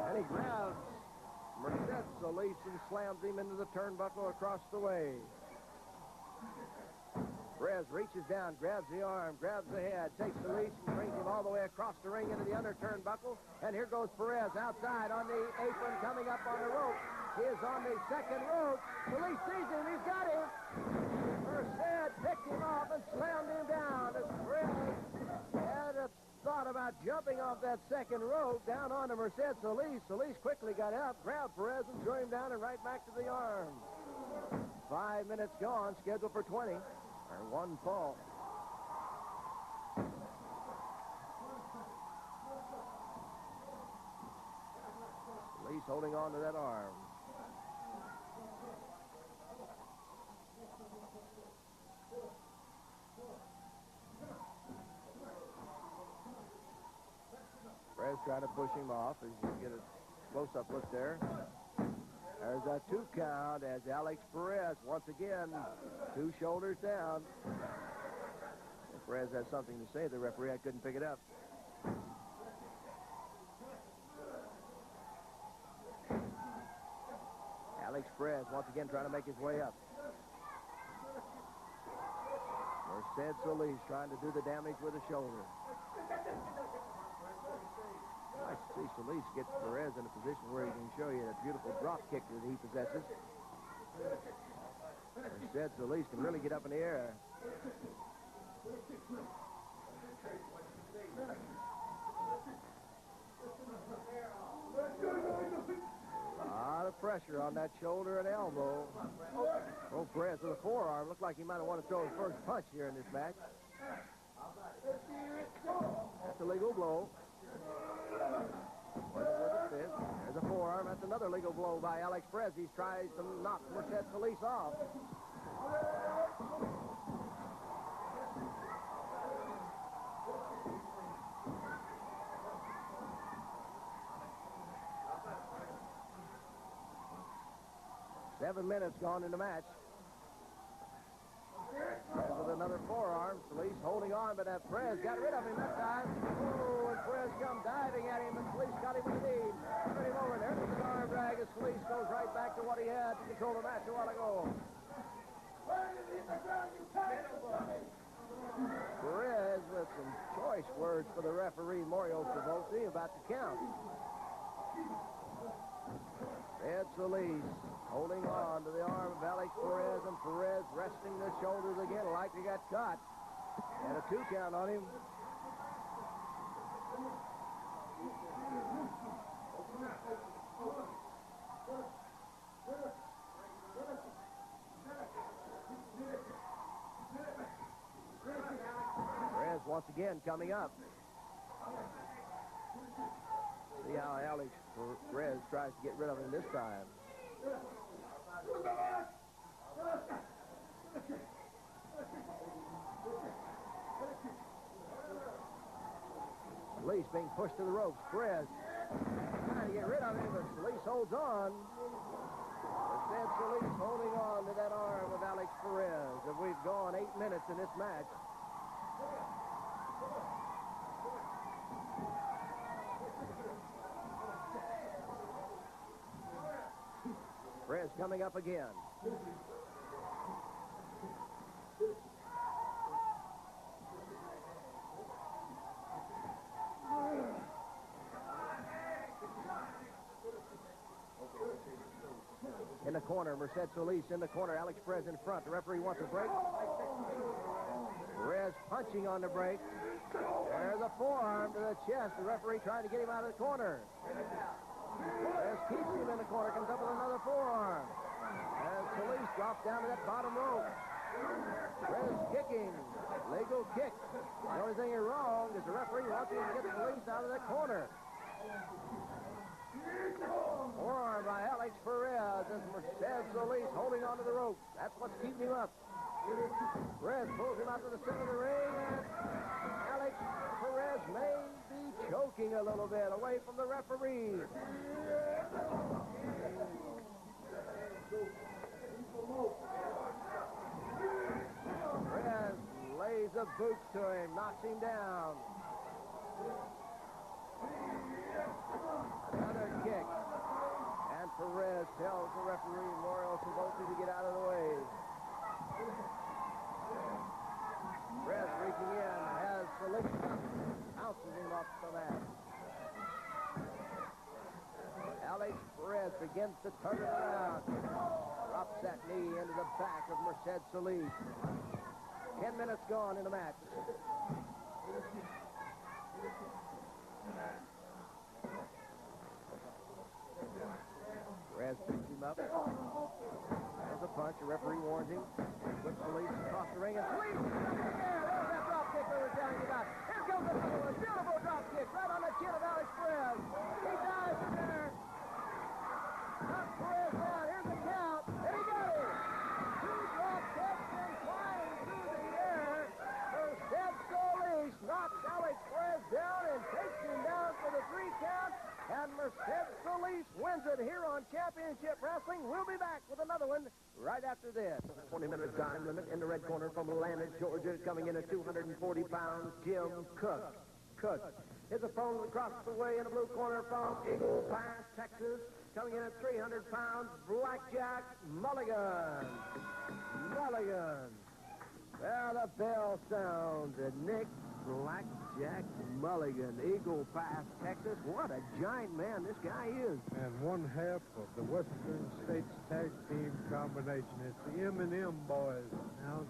And he grabs Merced Solis and slams him into the turnbuckle across the way. Perez reaches down, grabs the arm, grabs the head, takes Solis and brings him all the way across the ring into the under turnbuckle. And here goes Perez outside on the apron, coming up on the rope. He is on the second rope. Solis sees him. He's got him. Merced picked him off and slammed him down. As Perez had a thought about jumping off that second rope down onto Merced Solis. Solis quickly got up, grabbed Perez, and threw him down and right back to the arm. 5 minutes gone, scheduled for 20. Or one fall. Solis holding on to that arm. Perez trying to push him off as you get a close-up look there. There's a 2 count as Alex Perez, once again, 2 shoulders down. If Perez has something to say, the referee, I couldn't pick it up. Alex Perez, once again, trying to make his way up. Merced Solis trying to do the damage with a shoulder. Nice to see Solis get Perez in a position where he can show you that beautiful drop kick that he possesses. Merced Solis can really get up in the air. A lot of pressure on that shoulder and elbow. Oh, Perez with a forearm. Looked like he might have wanted to throw his first punch here in this match. That's a legal blow. With a fist. There's a forearm. That's another legal blow by Alex Perez. He tries to knock Merced Solis off. Seven minutes gone in the match. Perez with another forearm. Solis holding on, but Perez got rid of him that time. Oh, and Perez come diving at him, and Solis got him with the knee. Put him over there. There's an arm drag as Solis goes right back to what he had to control the match a while ago. Perez with some choice words for the referee, Mario Savolti, about the count. Ed Solis holding on to the arm of Alex Perez, and Perez resting the shoulders again like he got caught. And a 2 count on him. Perez once again coming up. See how Alex Perez tries to get rid of him this time. Solis being pushed to the ropes. Perez trying to get rid of him, but Solis holds on. Instead, Solis holding on to that arm of Alex Perez. And we've gone 8 minutes in this match. Perez coming up again. In the corner, Merced Solis in the corner. Alex Perez in front. The referee wants a break. Perez punching on the break. There's a forearm to the chest. The referee trying to get him out of the corner. Perez keeps him in the corner. Comes up with another forearm. And Solis drops down to that bottom rope. Perez kicking. Legal kick. The only thing wrong is the referee wants him to get Solis out of the corner. Forearm by Alex Perez as Merced Solis holding onto the rope. That's what's keeping him up. Perez pulls him out to the center of the ring, and Alex Perez may be choking a little bit away from the referee. Perez lays the boots to him, knocks him down. Another kick. And Perez tells the referee, Mario Savolti, to get out of the way. Perez reaching in, has Solis, bounces him off the mat. Alex Perez begins to turn it around. Drops that knee into the back of Merced Solis. 10 minutes gone in the match. Perez picks him up. There's a punch. The referee warns him. Puts Solis across the ring, and Solis is up in the air. There's that drop kick we were telling you about. Here comes another one. Beautiful drop kick right on the chin of Alex Perez. He dives in there. Knocks Perez down. Here's the count. And he got it. Two drop kicks and flying through the air. Merced Solis knocks Alex Perez down and takes him down for the 3 count. And Merced Solis wins it here on Championship Wrestling. We'll be back with another one right after this. 20-minute time limit in the red corner from Atlanta, Georgia, coming in at 240 pounds, Jim Cook. His opponent across the way in the blue corner from Eagle Pass, Texas, coming in at 300 pounds, Blackjack Mulligan. There the bell sounds, and Nick Blackjack Mulligan, Eagle Pass, Texas. What a giant man this guy is. And one half of the Western States Tag Team combination. It's the M&M boys. Now,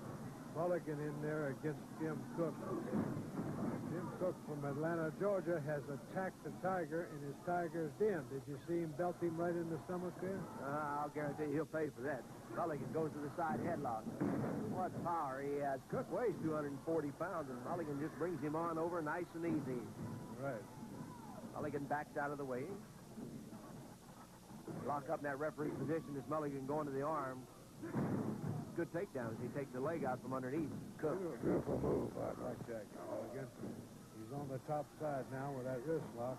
Mulligan in there against Jim Cook. Jim Cook from Atlanta, Georgia, has attacked the Tiger in his Tiger's Den. Did you see him belt him right in the stomach there? I'll guarantee he'll pay for that. Mulligan goes to the side headlock. What power he has. Cook weighs 240 pounds, and Mulligan just brings him on over nice and easy. Right. Mulligan backs out of the way. Lock up in that referee position as Mulligan going to the arm. Good takedown as he takes the leg out from underneath Cook. Beautiful move by Blackjack Mulligan. He's on the top side now with that wrist lock.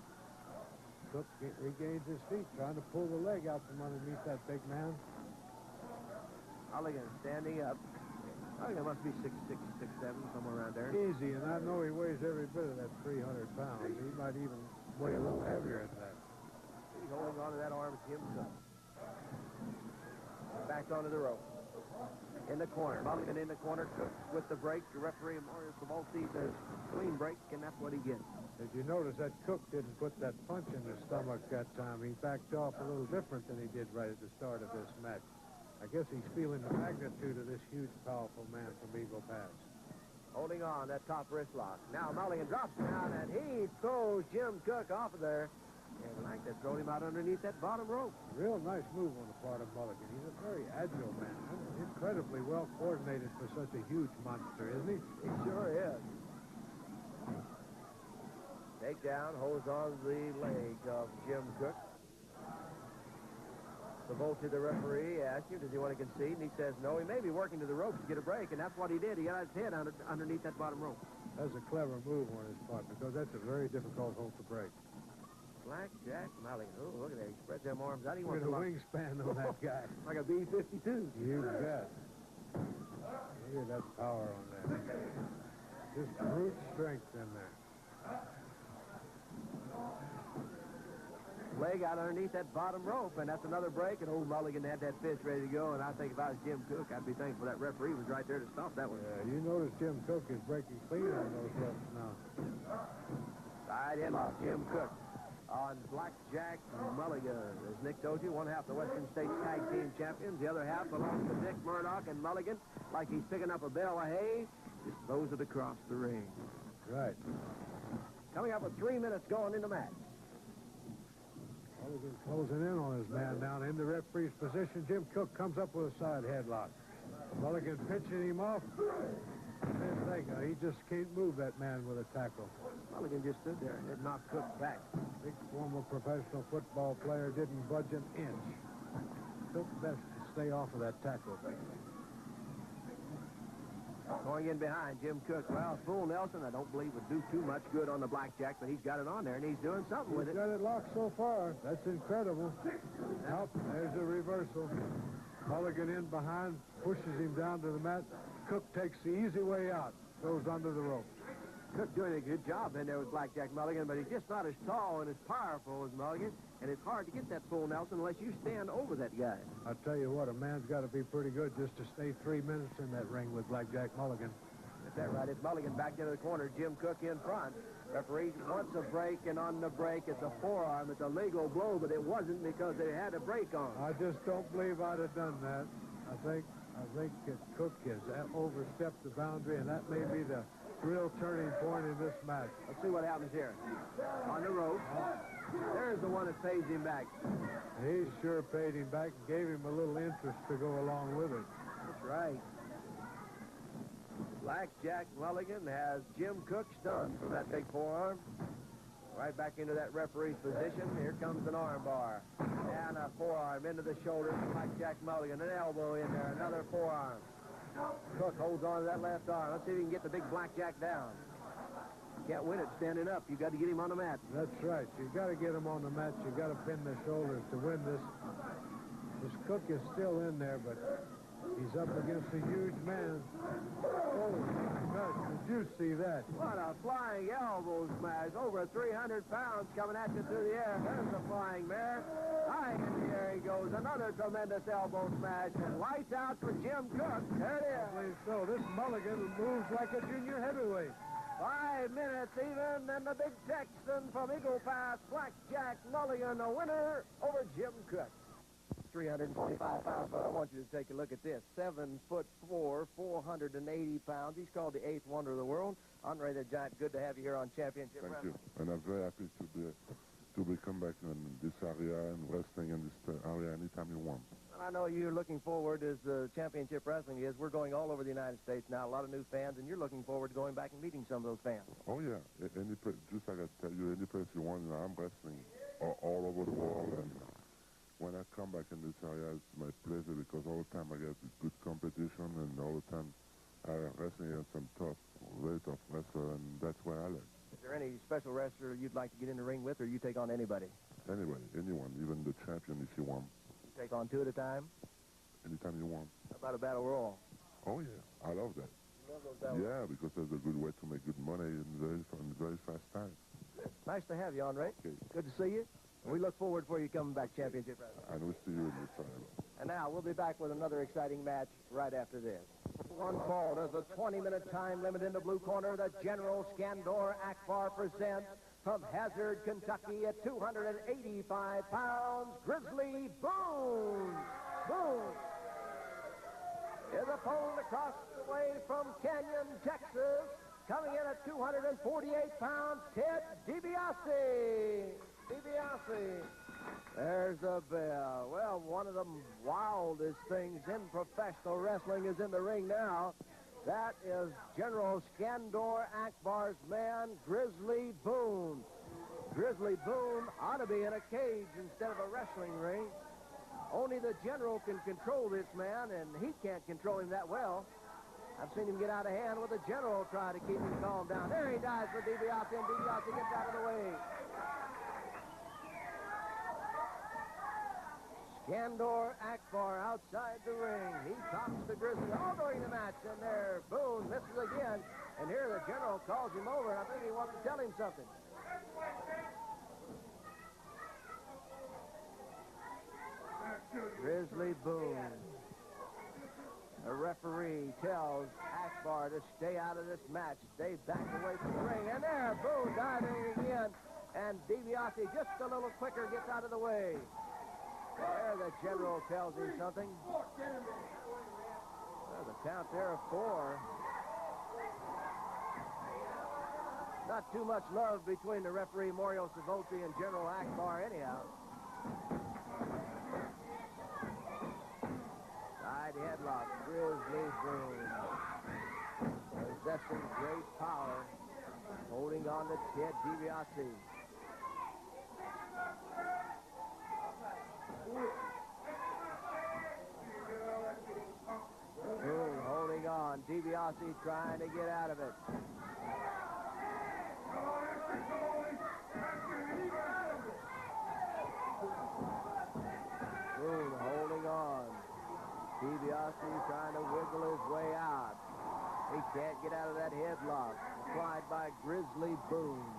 Cook regains his feet, trying to pull the leg out from underneath that big man. Mulligan standing up. Mulligan must be 6'6", 6'7", somewhere around there. Easy, and I know he weighs every bit of that 300 pounds. He might even weigh a little heavier than that. He's holding on to that arm of Jim Cook. Back onto the rope. In the corner. Mulligan in the corner. Cook with the break. The referee, Mario Savolti, says clean break, and that's what he gets. Did you notice that Cook didn't put that punch in the stomach that time? He backed off a little different than he did right at the start of this match. I guess he's feeling the magnitude of this huge, powerful man from Eagle Pass. Holding on, that top wrist lock. Now Mulligan drops down, and he throws Jim Cook off of there. And like that, throw him out underneath that bottom rope. Real nice move on the part of Mulligan. He's a very agile man. Incredibly well coordinated for such a huge monster, isn't he? He sure is. Takedown, holds on the leg of Jim Cook. Savolti, the referee, asked him, does he want to concede? And he says no. He may be working to the rope to get a break, and that's what he did. He got his head underneath that bottom rope. That's a clever move on his part, because that's a very difficult hold to break. Blackjack Mulligan. Oh, look at that. He spreads them arms out. He Look wants at the wingspan on that guy. like a B-52. You bet. Look at that power on that. Just brute strength in there. leg out underneath that bottom rope, and that's another break, and old Mulligan had that fist ready to go, and I think if I was Jim Cook, I'd be thankful that referee was right there to stop that one. Yeah, you notice Jim Cook is breaking clean on those ropes now. Side headlock, Jim Cook on Blackjack Mulligan. As Nick told you, one half the Western States Tag Team Champions, the other half belongs to Dick Murdoch, and Mulligan, like he's picking up a bale of hay, just throws it across the ring. Right. Coming up with 3 minutes going in the match. Mulligan closing in on his man down in the referee's position. Jim Cook comes up with a side headlock. Mulligan pitching him off. Same thing. He just can't move that man with a tackle. Mulligan just stood there and it knocked Cook back. Big former professional football player didn't budge an inch. Cook best to stay off of that tackle. Going in behind Jim Cook. Well, Fool Nelson, I don't believe would do too much good on the blackjack, but he's got it on there, and he's doing something with it. He's got it locked so far. That's incredible. Nope, there's a reversal. Mulligan in behind, pushes him down to the mat. Cook takes the easy way out, goes under the rope. Cook doing a good job in there with Blackjack Mulligan, but he's just not as tall and as powerful as Mulligan, and it's hard to get that Fool Nelson unless you stand over that guy. I'll tell you what, a man's got to be pretty good just to stay 3 minutes in that ring with Blackjack Mulligan. Is that right? It's Mulligan back into the corner, Jim Cook in front. Referee wants a break, and on the break, it's a forearm. It's a legal blow, but it wasn't because they had a break on. I just don't believe I'd have done that. I think that Cook has overstepped the boundary, and that may be the real turning point in this match. Let's see what happens here. On the rope. There's the one that pays him back. He sure paid him back and gave him a little interest to go along with it. That's right. Blackjack Mulligan has Jim Cook stunned from that big forearm. Right back into that referee's position. Here comes an arm bar. And a forearm into the shoulder of Blackjack Mulligan. An elbow in there. Another forearm. Cook holds on to that left arm. Let's see if he can get the big Blackjack down. You can't win it standing up. You got to get him on the mat. That's right. You got to get him on the mat. You got to pin the shoulders to win this. This Cook is still in there, but he's up against a huge man. Oh, my God. Did you see that? What a flying elbow smash. Over 300 pounds coming at you through the air. There's the flying mare. High in the air he goes. Another tremendous elbow smash. And lights out for Jim Cook. There it is. I believe so. This Mulligan moves like a junior heavyweight. 5 minutes even, and the big Texan from Eagle Pass, Blackjack Mulligan, the winner over Jim Cook. 325 pounds, but I want you to take a look at this. 7'4", 480 pounds. He's called the 8th wonder of the world. Andre the Giant, good to have you here on Championship Wrestling. Thank you, and I'm very happy to be come back in this area and wrestling in this area anytime you want. And I know you're looking forward, as the Championship Wrestling is. We're going all over the United States now, a lot of new fans, and you're looking forward to going back and meeting some of those fans. Oh yeah, just like I tell you, any place you want, I'm wrestling all over the world, and when I come back in this area, it's my pleasure because all the time I get good competition, and all the time I'm wrestling against some very tough wrestler, and that's why I like. Is there any special wrestler you'd like to get in the ring with, or you take on anybody? Anyway, anyone, even the champion if you want. You take on 2 at a time? Anytime you want. How about a battle royal? Oh yeah, I love that. You love those battle Yeah, because that's a good way to make good money in very fast time. Nice to have you, Andre. Okay. Good to see you. And we look forward for you coming back, Championship Wrestling. And we'll see you in this time. And now we'll be back with another exciting match right after this. One fall to the 20-minute time limit in the blue corner. The General Skandor Akbar presents from Hazard, Kentucky at 285 pounds, Grizzly Boone. Boone is opponent across the way from Canyon, Texas. Coming in at 248 pounds, Ted DiBiase. DiBiase. There's the bell. Well, one of the wildest things in professional wrestling is in the ring now. That is General Skandor Akbar's man, Grizzly Boone. Grizzly Boone ought to be in a cage instead of a wrestling ring. Only the General can control this man, and he can't control him that well. I've seen him get out of hand with the General trying to keep him calmed down. There he dies for DiBiase, and DiBiase gets out of the way. Skandor Akbar outside the ring. He tops the Grizzly all during the match, and there, Boone misses again. And here the General calls him over, and I think he wants to tell him something. Grizzly Boone. The referee tells Akbar to stay out of this match. Stay back away from the ring. And there, Boone diving again. And DiBiase just a little quicker gets out of the way. There the general tells him something. There's a count there of 4. Not too much love between the referee Mario Savolti and General Akbar anyhow. Side headlock, Grizzly Boone. Possessing great power. Holding on to Ted DiBiase. Boone holding on. DiBiase trying to get out of it. Boone holding on. DiBiase trying to wiggle his way out. He can't get out of that headlock. Applied by Grizzly Boone.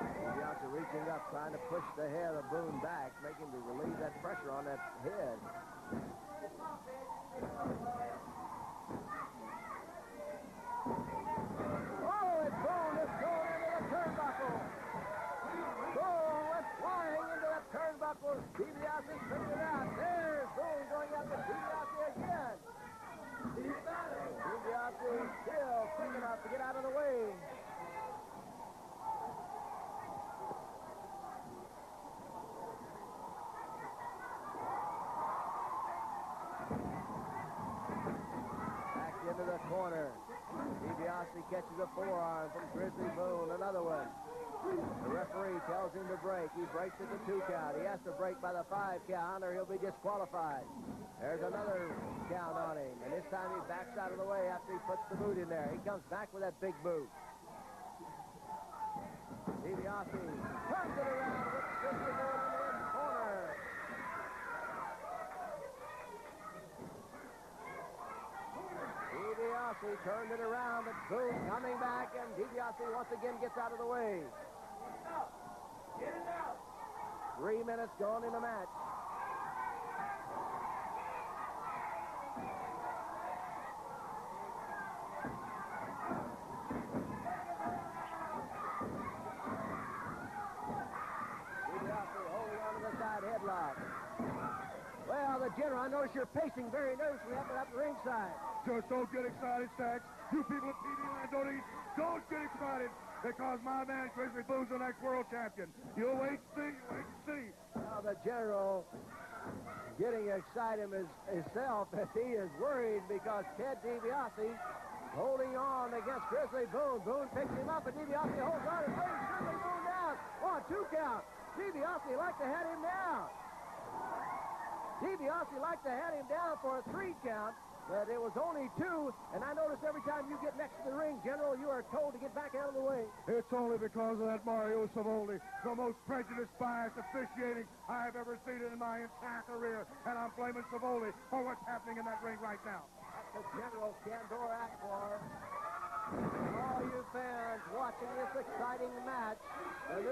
DiBiase reaching up, trying to push the head of Boone back, making to relieve that pressure on that head. Oh, and Boone is going into the turnbuckle. Boone went flying into that turnbuckle. DiBiase figured it out. There's Boone going after DiBiase again. DiBiase still quick enough to get out of the way. Back into the corner. DiBiase catches a forearm from Grizzly Boone. Another one. The referee tells him to break. He breaks at the 2 count. He has to break by the 5 count or he'll be disqualified. There's another count on him. And this time he backs out of the way after he puts the boot in there. He comes back with that big boot. DiBiase turns it around with Grizzly Boone in the corner. DiBiase turned it around, but Boone coming back, and DiBiase once again gets out of the way. 3 minutes gone in the match. DiBiase holding on to the side headlock. Well, the general, I notice you're pacing very nervously up the ringside. Just don't get excited, Stacks. You people at TV Land don't get excited because my man Grizzly Boone's the next world champion. You'll wait and see, Well, the general getting excited himself as he is worried because Ted DiBiase holding on against Grizzly Boone. Boone picks him up and DiBiase holds on and brings Grizzly Boone down. Oh, 2 count. DiBiase like to have him down. DiBiase like to have him down for a 3 count. But it was only 2, and I notice every time you get next to the ring, General, you are told to get back out of the way. It's only because of that Mario Savoldi, the most prejudiced, biased officiating I've ever seen in my entire career, and I'm blaming Savoldi for what's happening in that ring right now. That's the General Skandor Akbar. All you fans watching this exciting match, the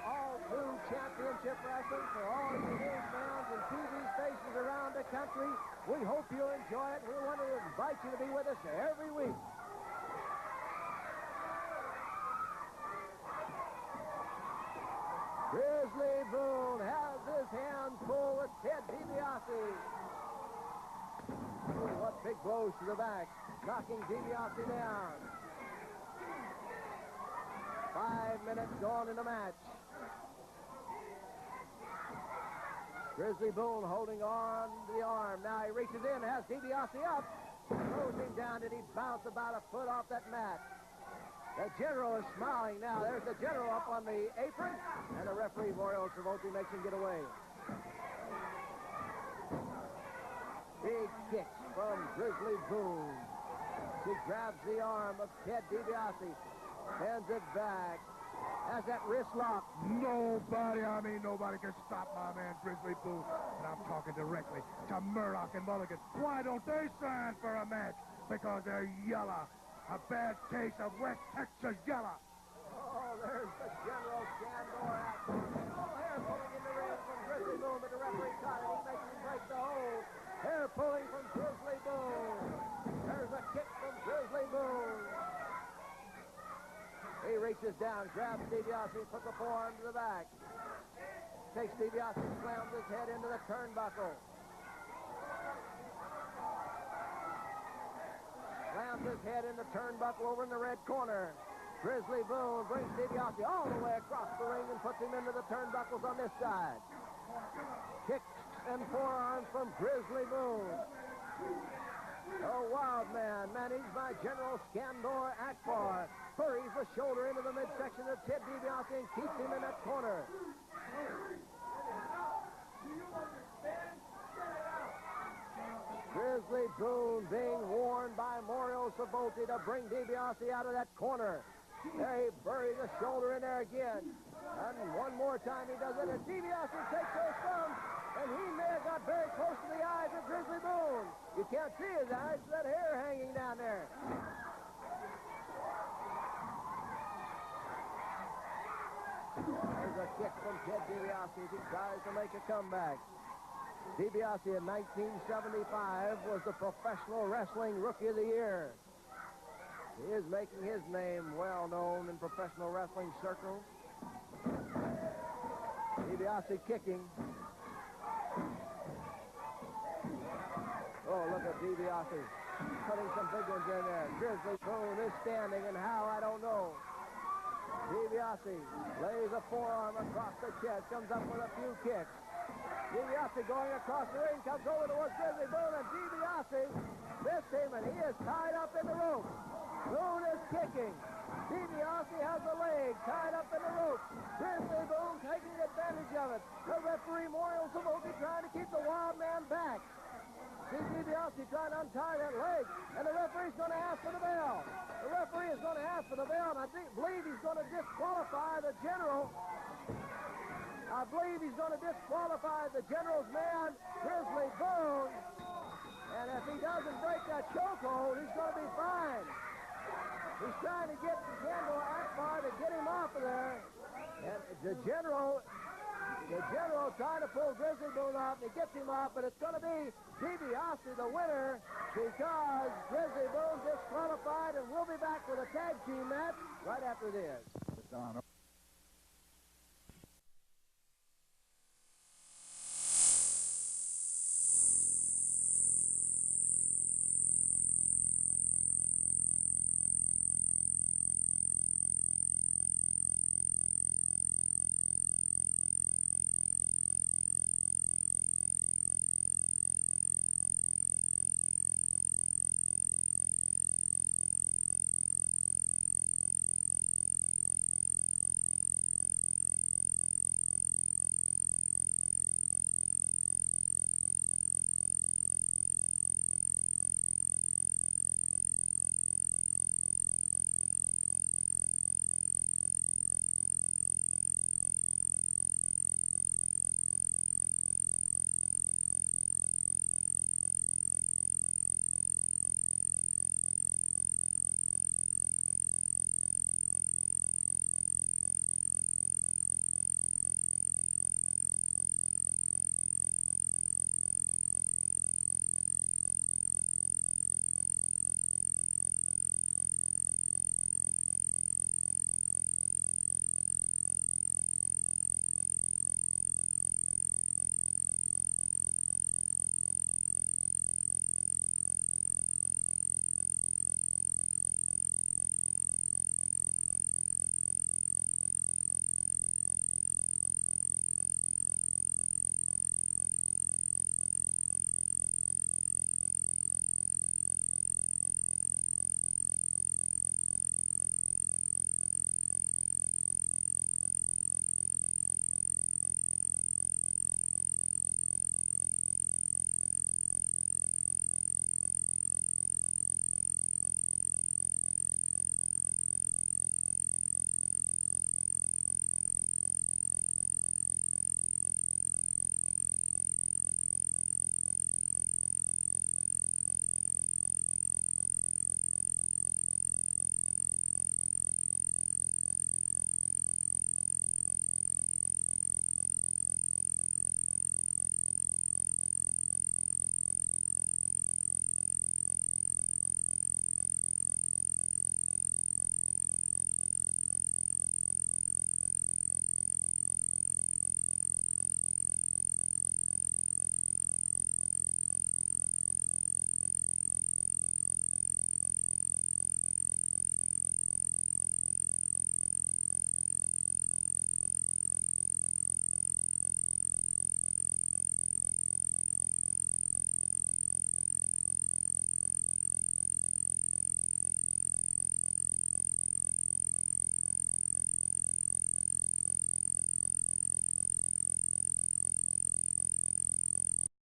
all-new championship wrestling for all you new fans and TV stations around the country. We hope you enjoy it. We want to invite you to be with us every week. Grizzly Boone has his hands full with Ted DiBiase. Oh, what big blows to the back, knocking DiBiase down. 5 minutes gone in the match. Grizzly Boone holding on to the arm. Now he reaches in, has DiBiase up. Throws him down. Did he bounce about a foot off that mat? The General is smiling now. There's the General up on the apron. And the referee, Mario Savolti, makes him get away. Big kicks from Grizzly Boone. He grabs the arm of Ted DiBiase. Sends it back. Has that wrist lock. Nobody can stop my man Grizzly Boone. And I'm talking directly to Murdoch and Mulligan. Why don't they sign for a match? Because they're yellow. A bad case of West Texas yellow. Oh, there's the General Skandor Akbar. Oh, here, pulling in the ring from Grizzly Grizzly Boone, but the referee caught it. He makes him break the hold. Hair pulling from Grizzly Boone. There's a kick from Grizzly Boone. He reaches down, grabs DiBiase, puts the forearm to the back. Takes DiBiase, slams his head into the turnbuckle. Slams his head in the turnbuckle over in the red corner. Grizzly Boone brings DiBiase all the way across the ring and puts him into the turnbuckles on this side. Kicks and forearms from Grizzly Boone. Oh, Wild Man, managed by General Skandor Akbar, buries the shoulder into the midsection of Ted DiBiase and keeps him in that corner. Grizzly Boone being warned by Mario Savolti to bring DiBiase out of that corner. There he buries the shoulder in there again. And one more time he does it, and DiBiase takes those thumbs, and he may have got very close to the eyes of Grizzly Boone. You can't see his eyes, that hair hanging down there. There's a kick from Ted DiBiase as he tries to make a comeback. DiBiase in 1975 was the Professional Wrestling Rookie of the Year. He is making his name well known in professional wrestling circles. DiBiase kicking. Oh, look at DiBiase putting some big ones in there. Grizzly Boone is standing, and how, I don't know. DiBiase lays a forearm across the chest, comes up with a few kicks. DiBiase going across the ring, comes over towards Grizzly Boone, and DiBiase missed him, and he is tied up in the rope. Boone is kicking. DiBiase has the leg tied up in the rope. Grizzly Boone taking advantage of it. The referee, Mario Savolti, trying to keep the Wild Man back. See DiBiase trying to untie that leg, and the referee's going to ask for the bell. The referee is going to ask for the bell, and I believe he's going to disqualify the General. I believe he's going to disqualify the General's man, Grizzly Boone. And if he doesn't break that chokehold, he's going to be fine. He's trying to get Skandor Akbar to get him off of there. And the General trying to pull Grizzly Boone off, and he gets him off, but it's going to be DiBiase the winner because Grizzly Boone disqualified, and we'll be back with a tag team match right after this.